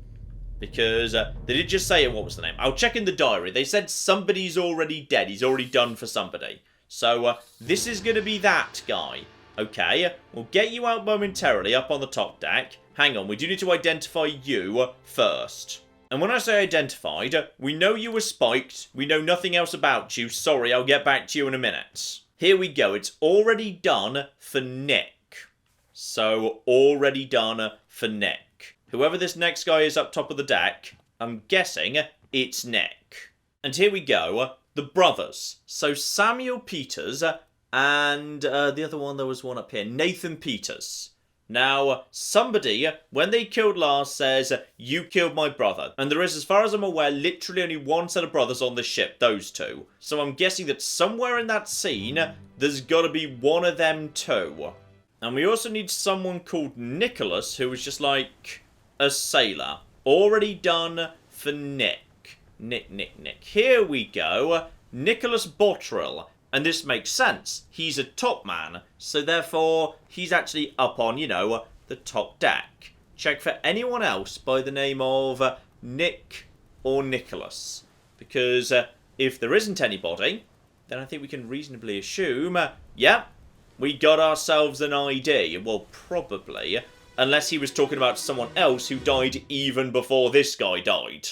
Because they did just say, what was the name? I'll check in the diary. They said somebody's already dead. He's already done for somebody. So, this is going to be that guy. Okay, we'll get you out momentarily up on the top deck. Hang on, we do need to identify you first. And when I say identified, we know you were spiked. We know nothing else about you. Sorry, I'll get back to you in a minute. Here we go. It's already done for Nick. So, already done for Nick. Whoever this next guy is up top of the deck, I'm guessing it's Nick. And here we go. The brothers. So Samuel Peters and the other one, there was one up here. Nathan Peters. Now, somebody, when they killed Lars, says, "You killed my brother." And there is, as far as I'm aware, literally only one set of brothers on the ship, those two. So I'm guessing that somewhere in that scene, there's got to be one of them too. And we also need someone called Nicholas, who was just like a sailor. Already done for Nick. Nick. Here we go. Nicholas Bottrill. And this makes sense. He's a Topman. So therefore, he's actually up on, the top deck. Check for anyone else by the name of Nick or Nicholas. Because if there isn't anybody, then I think we can reasonably assume, we got ourselves an ID. Well, probably. Unless he was talking about someone else who died even before this guy died.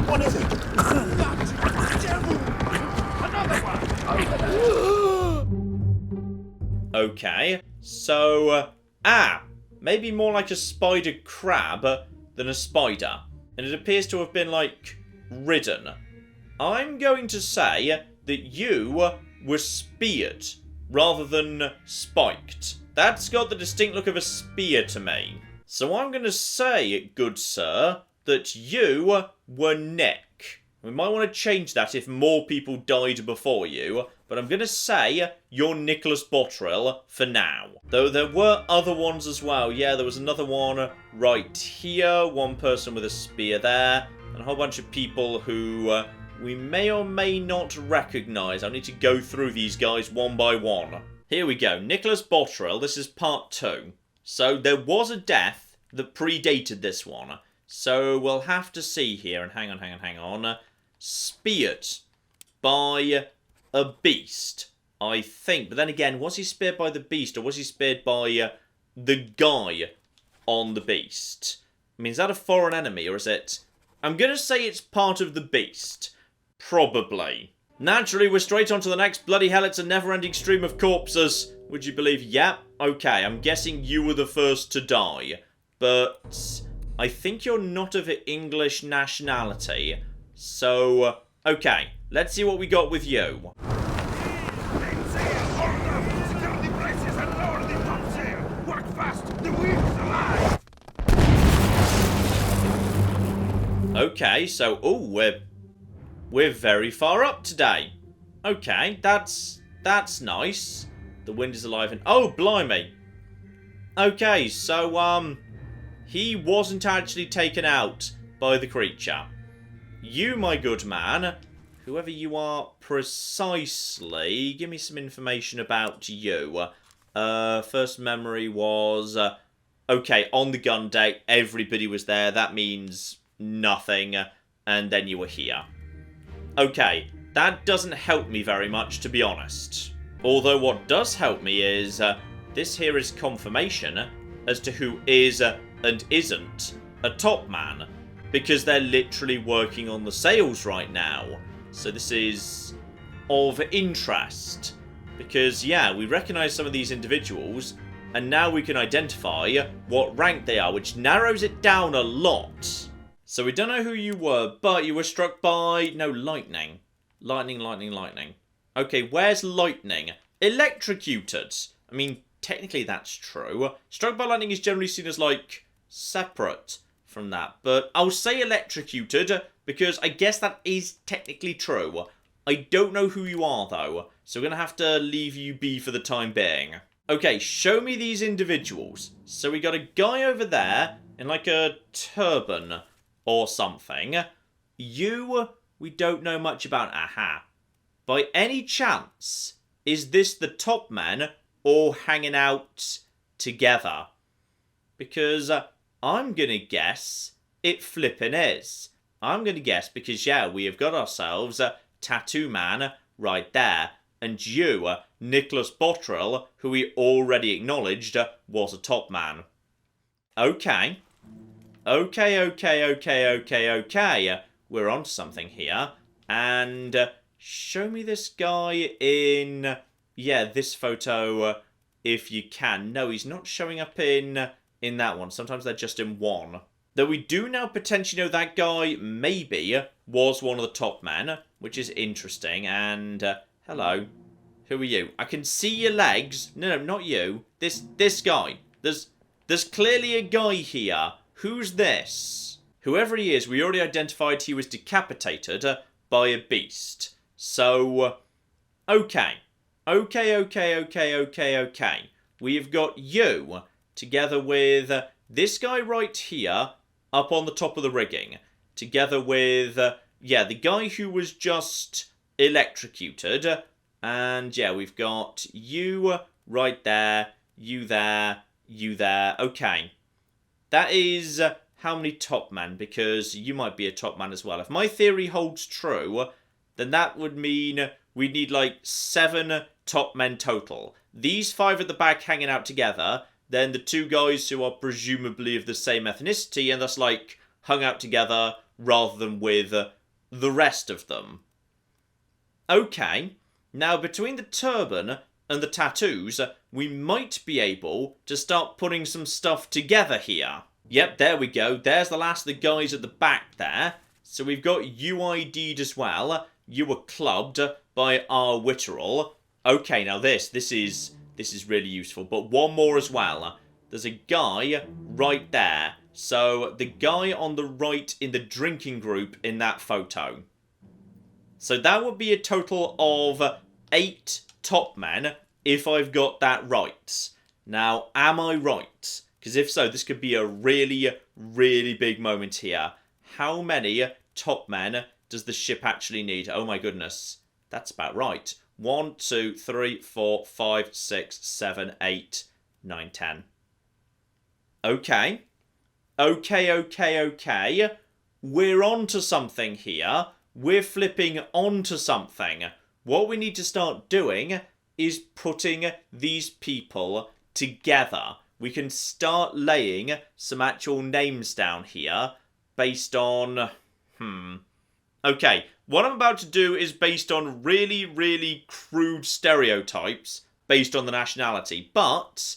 What is it? That devil! Another Okay, so, maybe more like a spider crab than a spider. And it appears to have been, like, ridden. I'm going to say that you were speared rather than spiked. That's got the distinct look of a spear to me. So I'm going to say, good sir, that you were Nick. We might want to change that if more people died before you, but I'm going to say you're Nicholas Botterill for now. Though there were other ones as well. Yeah, there was another one right here, one person with a spear there, and a whole bunch of people who we may or may not recognise. I'll need to go through these guys one by one. Here we go, Nicholas Botterill, this is part 2. So there was a death that predated this one. So we'll have to see here, and hang on. Speared by a beast, I think. But then again, was he speared by the beast, or was he speared by the guy on the beast? I mean, is that a foreign enemy, or is it... I'm going to say it's part of the beast. Probably. Naturally, we're straight on to the next. Bloody hell, it's a never-ending stream of corpses. Would you believe? Yep. Okay, I'm guessing you were the first to die. But I think you're not of English nationality. So, okay. Let's see what we got with you. Okay, so, we're very far up today. Okay, that's nice. The wind is alive and... Oh, blimey. Okay, so, he wasn't actually taken out by the creature. You, my good man, whoever you are precisely, give me some information about you. First memory was... okay, on the gun day, everybody was there. That means nothing. And then you were here. Okay, that doesn't help me very much, to be honest. Although what does help me is, this here is confirmation as to who is and isn't a Topman. Because they're literally working on the sails right now. So this is of interest. Because, yeah, we recognise some of these individuals, and now we can identify what rank they are, which narrows it down a lot. So we don't know who you were, but you were struck by... No, lightning. Lightning. Okay, where's lightning? Electrocuted. I mean, technically that's true. Struck by lightning is generally seen as, like, separate from that. But I'll say electrocuted, because I guess that is technically true. I don't know who you are, though. So we're going to have to leave you be for the time being. Okay, show me these individuals. So we got a guy over there in, like, a turban or something. You, we don't know much about. Aha. By any chance, is this the Topman all hanging out together? Because I'm going to guess it flippin' is. I'm going to guess because, yeah, we have got ourselves a Tattoo Man right there. And you, Nicholas Botterill, who we already acknowledged was a Topman. Okay. Okay. We're on to something here. And show me this guy in... Yeah, this photo, if you can. No, he's not showing up in that one. Sometimes they're just in one. Though we do now potentially know that guy maybe was one of the Topmen, which is interesting. And, hello. Who are you? I can see your legs. No, not you. This guy. There's clearly a guy here. Who's this? Whoever he is, we already identified he was decapitated by a beast. So, okay. Okay. We've got you together with this guy right here up on the top of the rigging. Together with, yeah, the guy who was just electrocuted. And, yeah, we've got you right there, you there, you there. Okay. That is how many Topman, because you might be a Topman as well. If my theory holds true, then that would mean we'd need like 7 Topmen total. These 5 at the back hanging out together, then the 2 guys who are presumably of the same ethnicity and thus like hung out together rather than with the rest of them. Okay. Now, between the turban and the tattoos, we might be able to start putting some stuff together here. Yep, there we go. There's the last of the guys at the back there. So we've got you ID'd as well. You were clubbed by our Witterall. Okay, now this is really useful. But one more as well. There's a guy right there. So the guy on the right in the drinking group in that photo. So that would be a total of 8 Topmen if I've got that right. Now, am I right? Because if so, this could be a really, really big moment here. How many Topmen does the ship actually need? Oh my goodness. That's about right. 1, 2, 3, 4, 5, 6, 7, 8, 9, 10. Okay. Okay. We're on to something here. We're flipping onto something. What we need to start doing is putting these people together. We can start laying some actual names down here based on... Okay, what I'm about to do is based on really, really crude stereotypes based on the nationality, but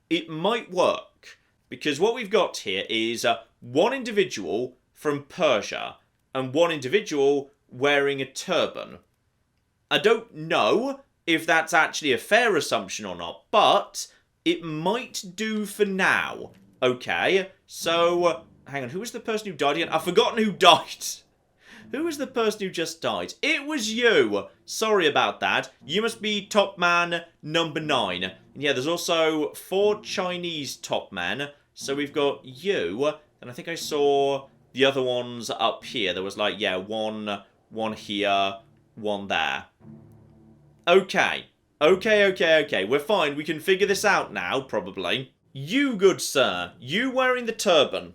it might work. Because what we've got here is one individual from Persia and one individual wearing a turban. I don't know if that's actually a fair assumption or not, but it might do for now. Okay, so, hang on, who was the person who died again? I've forgotten who died. Who was the person who just died? It was you. Sorry about that. You must be Topman number 9. And yeah, there's also 4 Chinese Topmen. So we've got you, and I think I saw the other ones up here. There was like, yeah, one here, one there. Okay. We're fine. We can figure this out now, probably. You, good sir, you wearing the turban.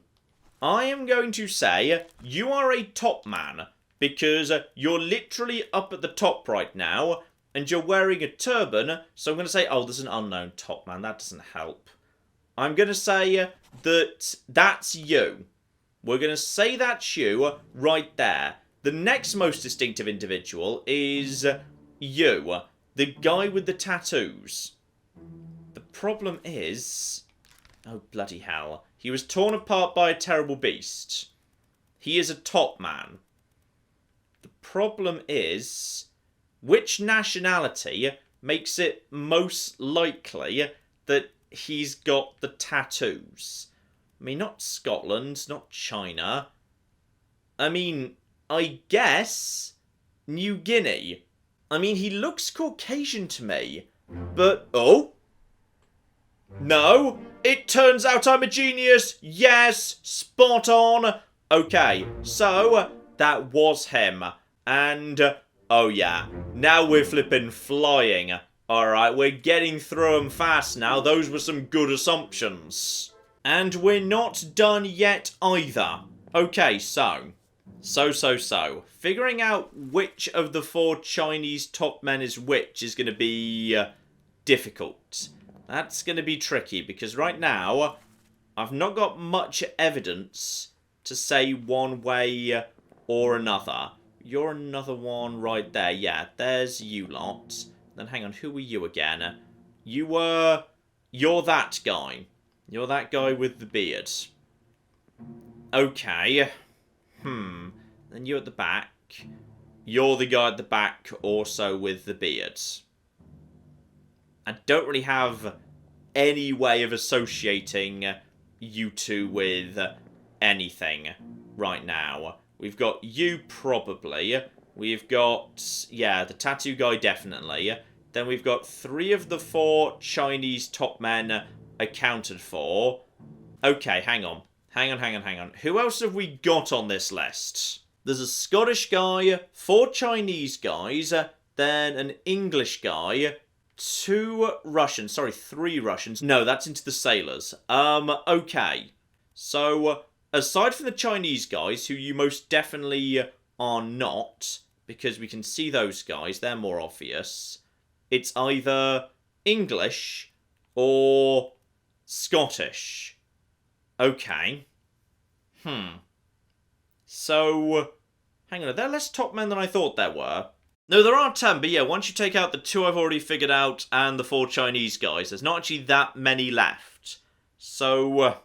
I am going to say you are a Topman because you're literally up at the top right now and you're wearing a turban. So I'm going to say, oh, there's an unknown Topman. That doesn't help. I'm going to say that that's you. We're going to say that's you right there. The next most distinctive individual is you, the guy with the tattoos. The problem is... oh, bloody hell. He was torn apart by a terrible beast. He is a Topman. The problem is... which nationality makes it most likely that he's got the tattoos? I mean, not Scotland, not China. I mean, I guess New Guinea. I mean, he looks Caucasian to me. But, oh... no, it turns out I'm a genius. Yes, spot on. Okay, so that was him. And, oh yeah, now we're flipping flying. Alright, we're getting through them fast now. Those were some good assumptions. And we're not done yet either. Okay, so. Figuring out which of the 4 Chinese Topmen is which is going to be difficult. That's going to be tricky because right now I've not got much evidence to say one way or another. You're another one right there. Yeah, there's you lot. Then hang on, who were you again? You're that guy. You're that guy with the beard. Okay. Then you at the back. You're the guy at the back also with the beard. I don't really have any way of associating you two with anything right now. We've got you probably. We've got, yeah, the tattoo guy definitely. Then we've got 3 of the 4 Chinese Topmen accounted for. Okay, hang on. Who else have we got on this list? There's a Scottish guy, 4 Chinese guys, then an English guy, 2 Russians. Sorry, 3 Russians. No, that's into the sailors. Okay. So, aside from the Chinese guys, who you most definitely are not, because we can see those guys, they're more obvious, it's either English or Scottish. Okay. So, hang on, are there less Topmen than I thought there were? No, there are 10, but yeah, once you take out the 2 I've already figured out and the 4 Chinese guys, there's not actually that many left. So,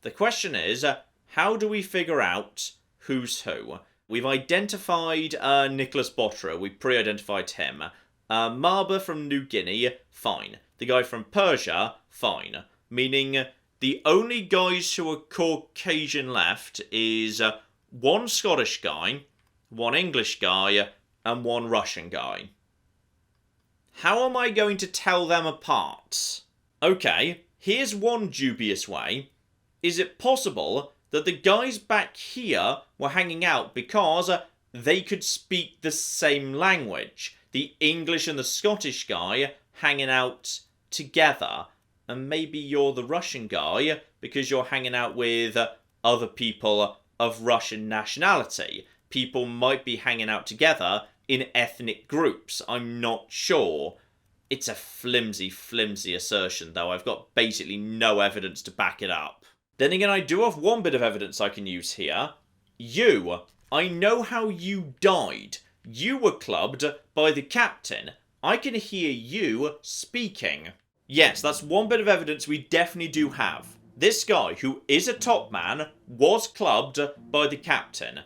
the question is, how do we figure out who's who? We've identified Nicholas Botterer, we pre-identified him. Marber from New Guinea, fine. The guy from Persia, fine. Meaning, the only guys who are Caucasian left is 1 Scottish guy, 1 English guy, and 1 Russian guy. How am I going to tell them apart? Okay, here's one dubious way. Is it possible that the guys back here were hanging out because they could speak the same language? The English and the Scottish guy hanging out together. And maybe you're the Russian guy because you're hanging out with other people of Russian nationality. People might be hanging out together in ethnic groups. I'm not sure. It's a flimsy assertion, though. I've got basically no evidence to back it up. Then again, I do have one bit of evidence I can use here. You. I know how you died. You were clubbed by the captain. I can hear you speaking. Yes, that's one bit of evidence we definitely do have. This guy, who is a Topman, was clubbed by the captain.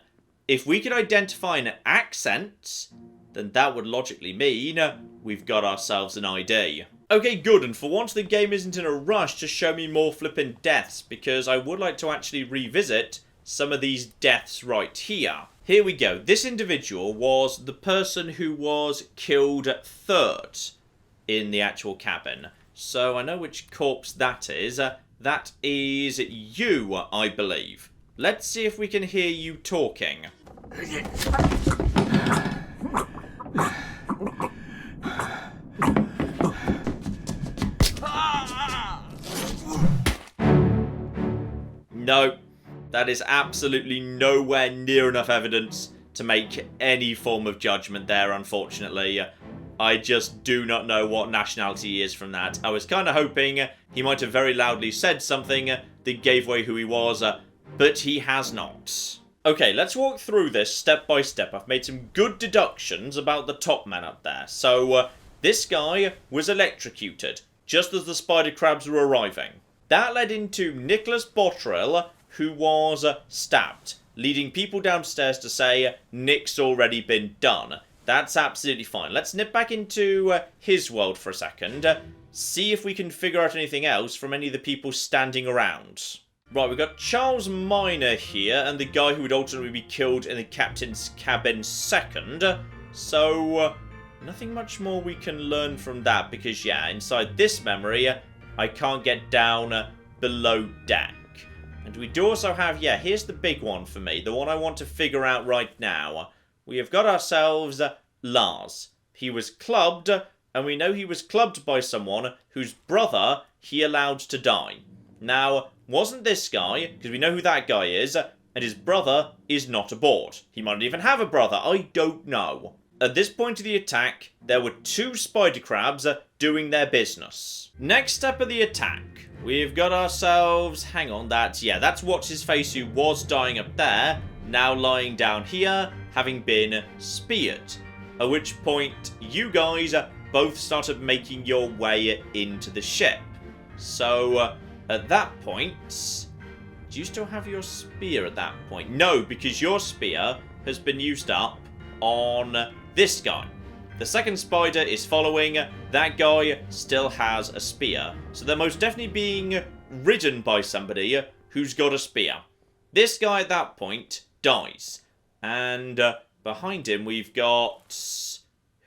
If we could identify an accent, then that would logically mean we've got ourselves an ID. Okay, good, and for once the game isn't in a rush to show me more flippin' deaths, because I would like to actually revisit some of these deaths right here. Here we go. This individual was the person who was killed third in the actual cabin. So I know which corpse that is. That is you, I believe. Let's see if we can hear you talking. No, that is absolutely nowhere near enough evidence to make any form of judgment there, unfortunately. I just do not know what nationality he is from that. I was kind of hoping he might have very loudly said something that gave away who he was, but he has not. Okay, let's walk through this step by step. I've made some good deductions about the Topman up there. So, this guy was electrocuted, just as the spider crabs were arriving. That led into Nicholas Botterill, who was stabbed, leading people downstairs to say, Nick's already been done. That's absolutely fine. Let's nip back into his world for a second. See if we can figure out anything else from any of the people standing around. Right, we've got Charles Minor here, and the guy who would ultimately be killed in the captain's cabin second. So, nothing much more we can learn from that, because, yeah, inside this memory, I can't get down below deck. And we do also have, yeah, here's the big one for me, the one I want to figure out right now. We have got ourselves Lars. He was clubbed, and we know he was clubbed by someone whose brother he allowed to die. Now, wasn't this guy, because we know who that guy is, and his brother is not aboard. He might not even have a brother, I don't know. At this point of the attack, there were 2 spider crabs doing their business. Next step of the attack, we've got ourselves, hang on, that's What's-His-Face who was dying up there, now lying down here, having been speared. At which point, you guys both started making your way into the ship. So, at that point, do you still have your spear at that point? No, because your spear has been used up on this guy. The second spider is following. That guy still has a spear. So they're most definitely being ridden by somebody who's got a spear. This guy at that point dies. And behind him we've got...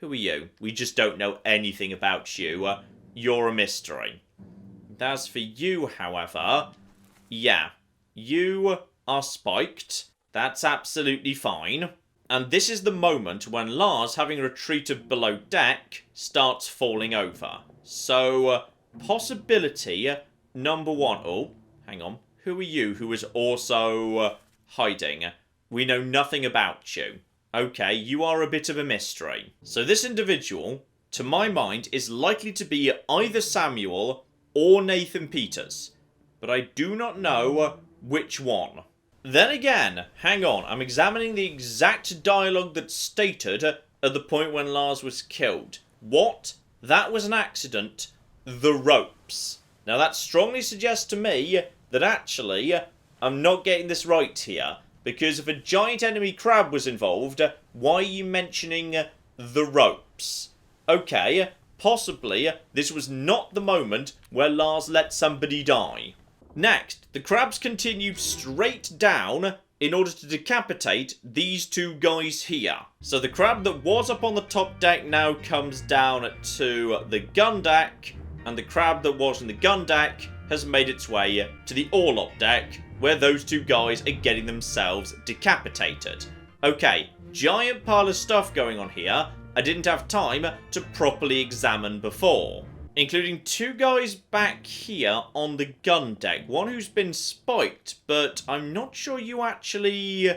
Who are you? We just don't know anything about you. You're a mystery. As for you, however, yeah, you are spiked. That's absolutely fine. And this is the moment when Lars, having retreated below deck, starts falling over. So, possibility number 1. Oh, hang on. Who are you who is also hiding? We know nothing about you. Okay, you are a bit of a mystery. So this individual, to my mind, is likely to be either Samuel or Nathan Peters, but I do not know which one. Then again, hang on, I'm examining the exact dialogue that's stated at at the point when Lars was killed. What? That was an accident. The ropes. Now that strongly suggests to me that actually I'm not getting this right here. Because if a giant enemy crab was involved, why are you mentioning the ropes? Okay, possibly this was not the moment where Lars let somebody die. Next, the crabs continued straight down in order to decapitate these two guys here. So the crab that was up on the top deck now comes down to the gun deck, and the crab that was in the gun deck has made its way to the orlop deck, where those two guys are getting themselves decapitated. Okay, giant pile of stuff going on here I didn't have time to properly examine before. Including two guys back here on the gun deck. One who's been spiked, but I'm not sure you actually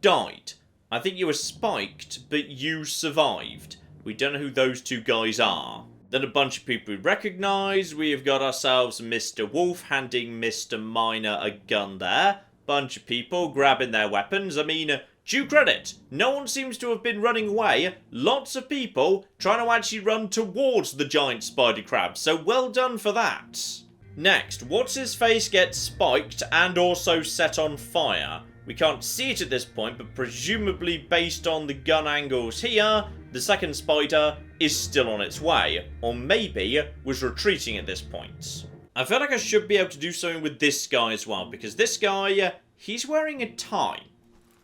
died. I think you were spiked, but you survived. We don't know who those two guys are. Then a bunch of people we recognise. We have got ourselves Mr. Wolf handing Mr. Miner a gun there. Bunch of people grabbing their weapons. I mean, due credit, no one seems to have been running away. Lots of people trying to actually run towards the giant spider crab, so well done for that. Next, what's-his-face gets spiked and also set on fire. We can't see it at this point, but presumably based on the gun angles here, the second spider is still on its way, or maybe was retreating at this point. I feel like I should be able to do something with this guy as well, because this guy, he's wearing a tie.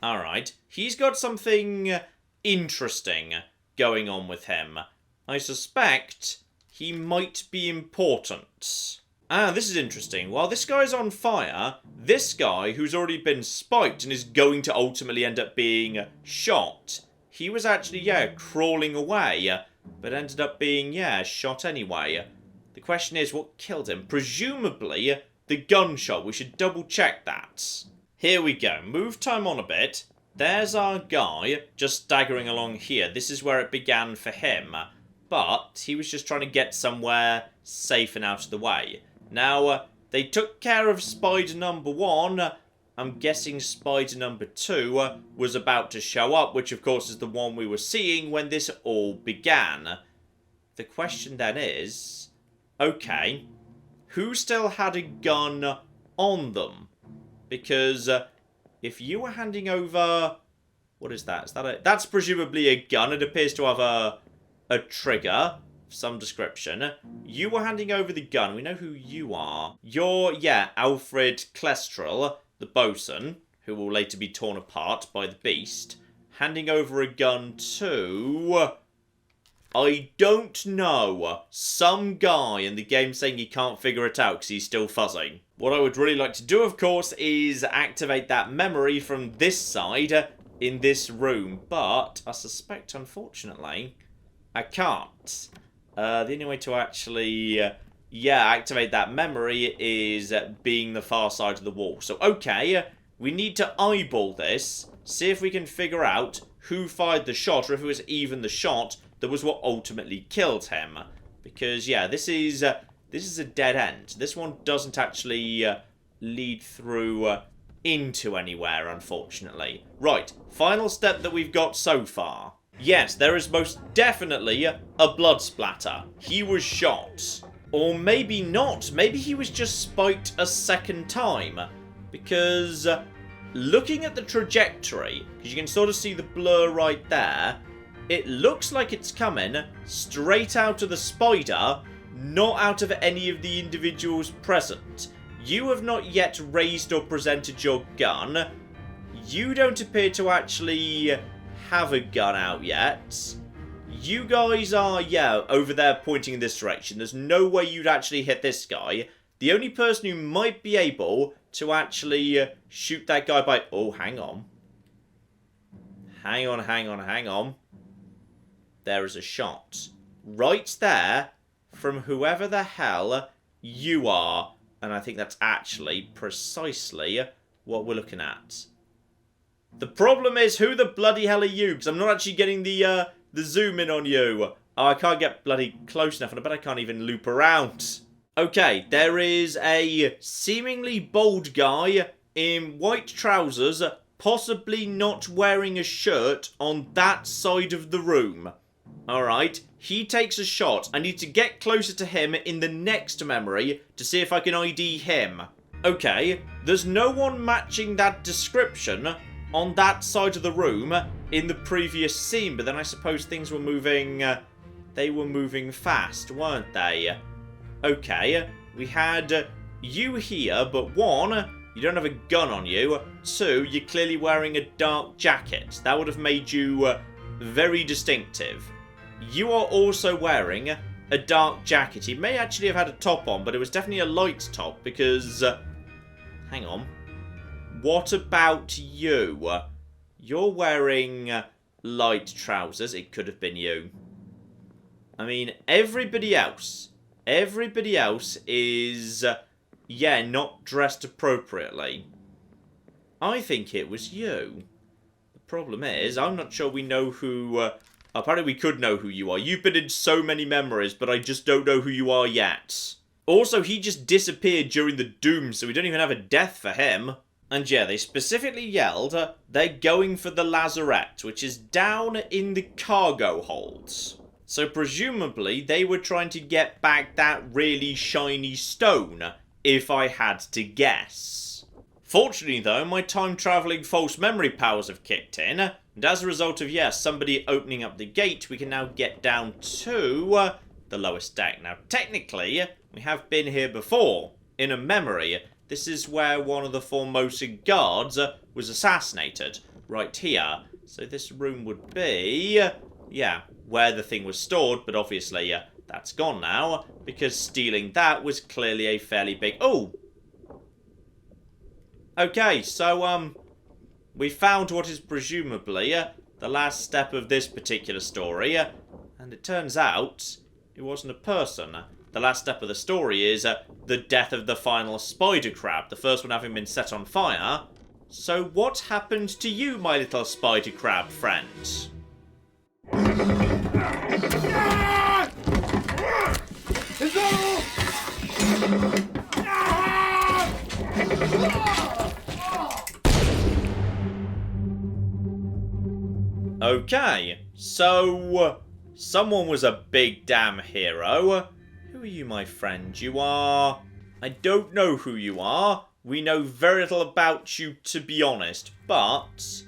Alright, he's got something interesting going on with him. I suspect he might be important. Ah, this is interesting. While this guy's on fire, this guy, who's already been spiked and is going to ultimately end up being shot, he was actually, crawling away, but ended up being, shot anyway. The question is, what killed him? Presumably, the gunshot. We should double check that. Here we go. Move time on a bit. There's our guy just staggering along here. This is where it began for him. But he was just trying to get somewhere safe and out of the way. Now, they took care of spider number 1. I'm guessing spider number 2 was about to show up, which of course is the one we were seeing when this all began. The question then is, okay, who still had a gun on them? Because if you were handing over... What is that? Is that a... That's presumably a gun. It appears to have a trigger of some description. You were handing over the gun. We know who you are. You're, Alfred Klestrel, the bosun, who will later be torn apart by the beast. Handing over a gun to... I don't know. Some guy in the game saying he can't figure it out because he's still fuzzing. What I would really like to do, of course, is activate that memory from this side in this room. But I suspect, unfortunately, I can't. The only way to actually, activate that memory is being the far side of the wall. So, okay, we need to eyeball this. See if we can figure out who fired the shot, or if it was even the shot that was what ultimately killed him. Because, this is a dead end. This one doesn't actually lead through into anywhere, unfortunately. Right, final step that we've got so far. Yes, there is most definitely a blood splatter. He was shot. Or maybe not. Maybe he was just spiked a second time. Because looking at the trajectory, because you can sort of see the blur right there, it looks like it's coming straight out of the spider, not out of any of the individuals present. You have not yet raised or presented your gun. You don't appear to actually have a gun out yet. You guys are, over there pointing in this direction. There's no way you'd actually hit this guy. The only person who might be able to actually shoot that guy by... Oh, hang on. Hang on. There is a shot. Right there from whoever the hell you are. And I think that's actually precisely what we're looking at. The problem is, who the bloody hell are you? Because I'm not actually getting the zoom in on you. Oh, I can't get bloody close enough, and I bet I can't even loop around. Okay, there is a seemingly bald guy in white trousers possibly not wearing a shirt on that side of the room. Alright, he takes a shot. I need to get closer to him in the next memory to see if I can ID him. Okay, there's no one matching that description on that side of the room in the previous scene, but then I suppose things were moving, they were moving fast, weren't they? Okay, we had you here, but one, you don't have a gun on you. Two, you're clearly wearing a dark jacket. That would have made you very distinctive. You are also wearing a dark jacket. He may actually have had a top on, but it was definitely a light top because... hang on. What about you? You're wearing light trousers. It could have been you. I mean, everybody else is, yeah, not dressed appropriately. I think it was you. The problem is, I'm not sure we know who... apparently we could know who you are. You've been in so many memories, but I just don't know who you are yet. Also, he just disappeared during the doom, so we don't even have a death for him. And yeah, they specifically yelled, they're going for the lazarette, which is down in the cargo holds. So presumably, they were trying to get back that really shiny stone, if I had to guess. Fortunately though, my time-travelling false memory powers have kicked in, and as a result of, yes, somebody opening up the gate, we can now get down to the lowest deck. Now, technically, we have been here before, in a memory. This is where one of the Formosan guards was assassinated, right here. So this room would be, yeah, where the thing was stored, but obviously that's gone now, because stealing that was clearly a fairly big... Oh! Okay, so, we found what is presumably the last step of this particular story, and it turns out it wasn't a person. The last step of the story is the death of the final spider crab, the first one having been set on fire. So what happened to you, my little spider crab friend? Okay, so someone was a big damn hero. Who are you, my friend? You are... I don't know who you are. We know very little about you, to be honest. But...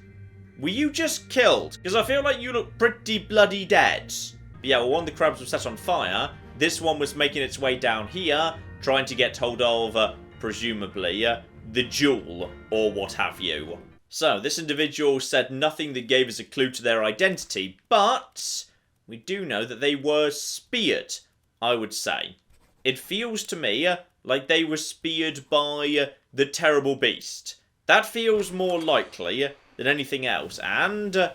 were you just killed? Because I feel like you look pretty bloody dead. But yeah, well, one of the crabs was set on fire. This one was making its way down here, trying to get hold of, presumably, the jewel, or what have you. So, this individual said nothing that gave us a clue to their identity, but we do know that they were speared, I would say. It feels to me like they were speared by the terrible beast. That feels more likely than anything else, and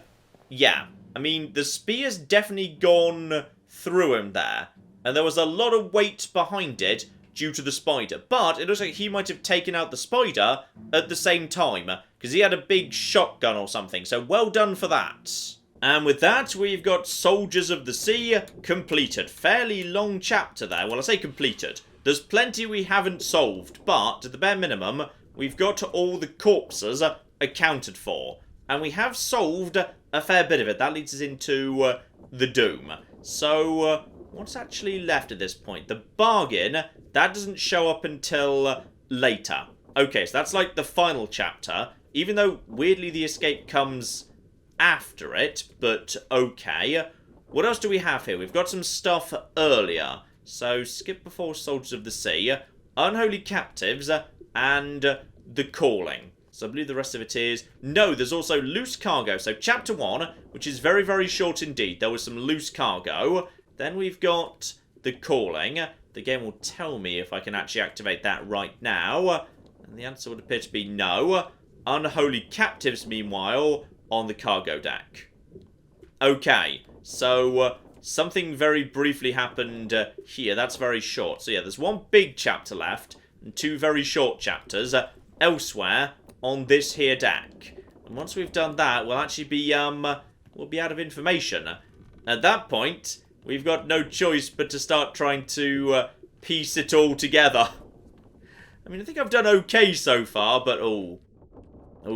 yeah, I mean, the spear's definitely gone through him there, and there was a lot of weight behind it due to the spider, but it looks like he might have taken out the spider at the same time, because he had a big shotgun or something, so well done for that. And with that, we've got Soldiers of the Sea completed. Fairly long chapter there. Well, I say completed. There's plenty we haven't solved, but at the bare minimum, we've got all the corpses accounted for. And we have solved a fair bit of it. That leads us into the Doom. So, what's actually left at this point? The bargain, that doesn't show up until later. Okay, so that's like the final chapter. Even though, weirdly, the escape comes after it, but okay. What else do we have here? We've got some stuff earlier. So, skip before Soldiers of the Sea, Unholy Captives, and The Calling. So I believe the rest of it is... no, there's also Loose Cargo. So chapter 1, which is very, very short indeed. There was some loose cargo. Then we've got The Calling. The game will tell me if I can actually activate that right now. And the answer would appear to be no. Unholy Captives, meanwhile, on the cargo deck. Okay, so something very briefly happened here. That's very short. So yeah, there's one big chapter left and two very short chapters elsewhere on this here deck. And once we've done that, we'll actually be we'll be out of information. At that point, we've got no choice but to start trying to piece it all together. I mean, I think I've done okay so far, but oh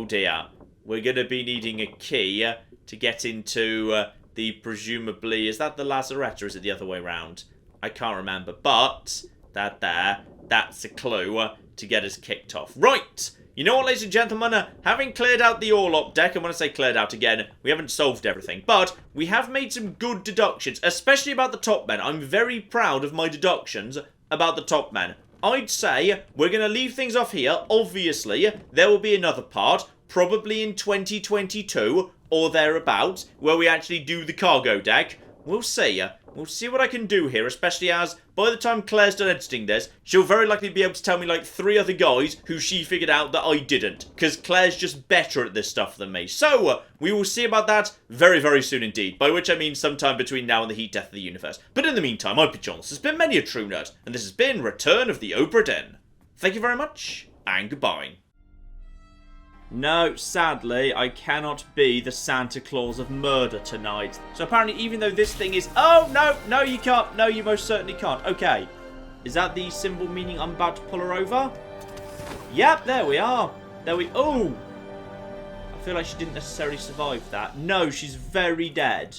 dear. we're going to be needing a key to get into the presumably... Is that the lazarette or is it the other way around? I can't remember. But that's a clue to get us kicked off. Right! You know what, ladies and gentlemen? Having cleared out the Orlop deck, and when I say cleared out again, we haven't solved everything. But we have made some good deductions, especially about the Topmen. I'm very proud of my deductions about the Topmen. I'd say we're going to leave things off here. Obviously, there will be another part, probably in 2022 or thereabouts, where we actually do the cargo deck. We'll see. We'll see what I can do here, especially as, by the time Claire's done editing this, she'll very likely be able to tell me, like, 3 other guys who she figured out that I didn't. Because Claire's just better at this stuff than me. So, we will see about that very, very soon indeed. By which I mean sometime between now and the heat death of the universe. But in the meantime, I've been John. This has been Many a True Nerd. And this has been Return of the Obra Dinn. Thank you very much, and goodbye. No, sadly, I cannot be the Santa Claus of murder tonight. So apparently, even though this thing is... Oh, no, no, you can't. No, you most certainly can't. Okay. Is that the symbol meaning I'm about to pull her over? Yep, there we are. There we... Oh! I feel like she didn't necessarily survive that. No, she's very dead.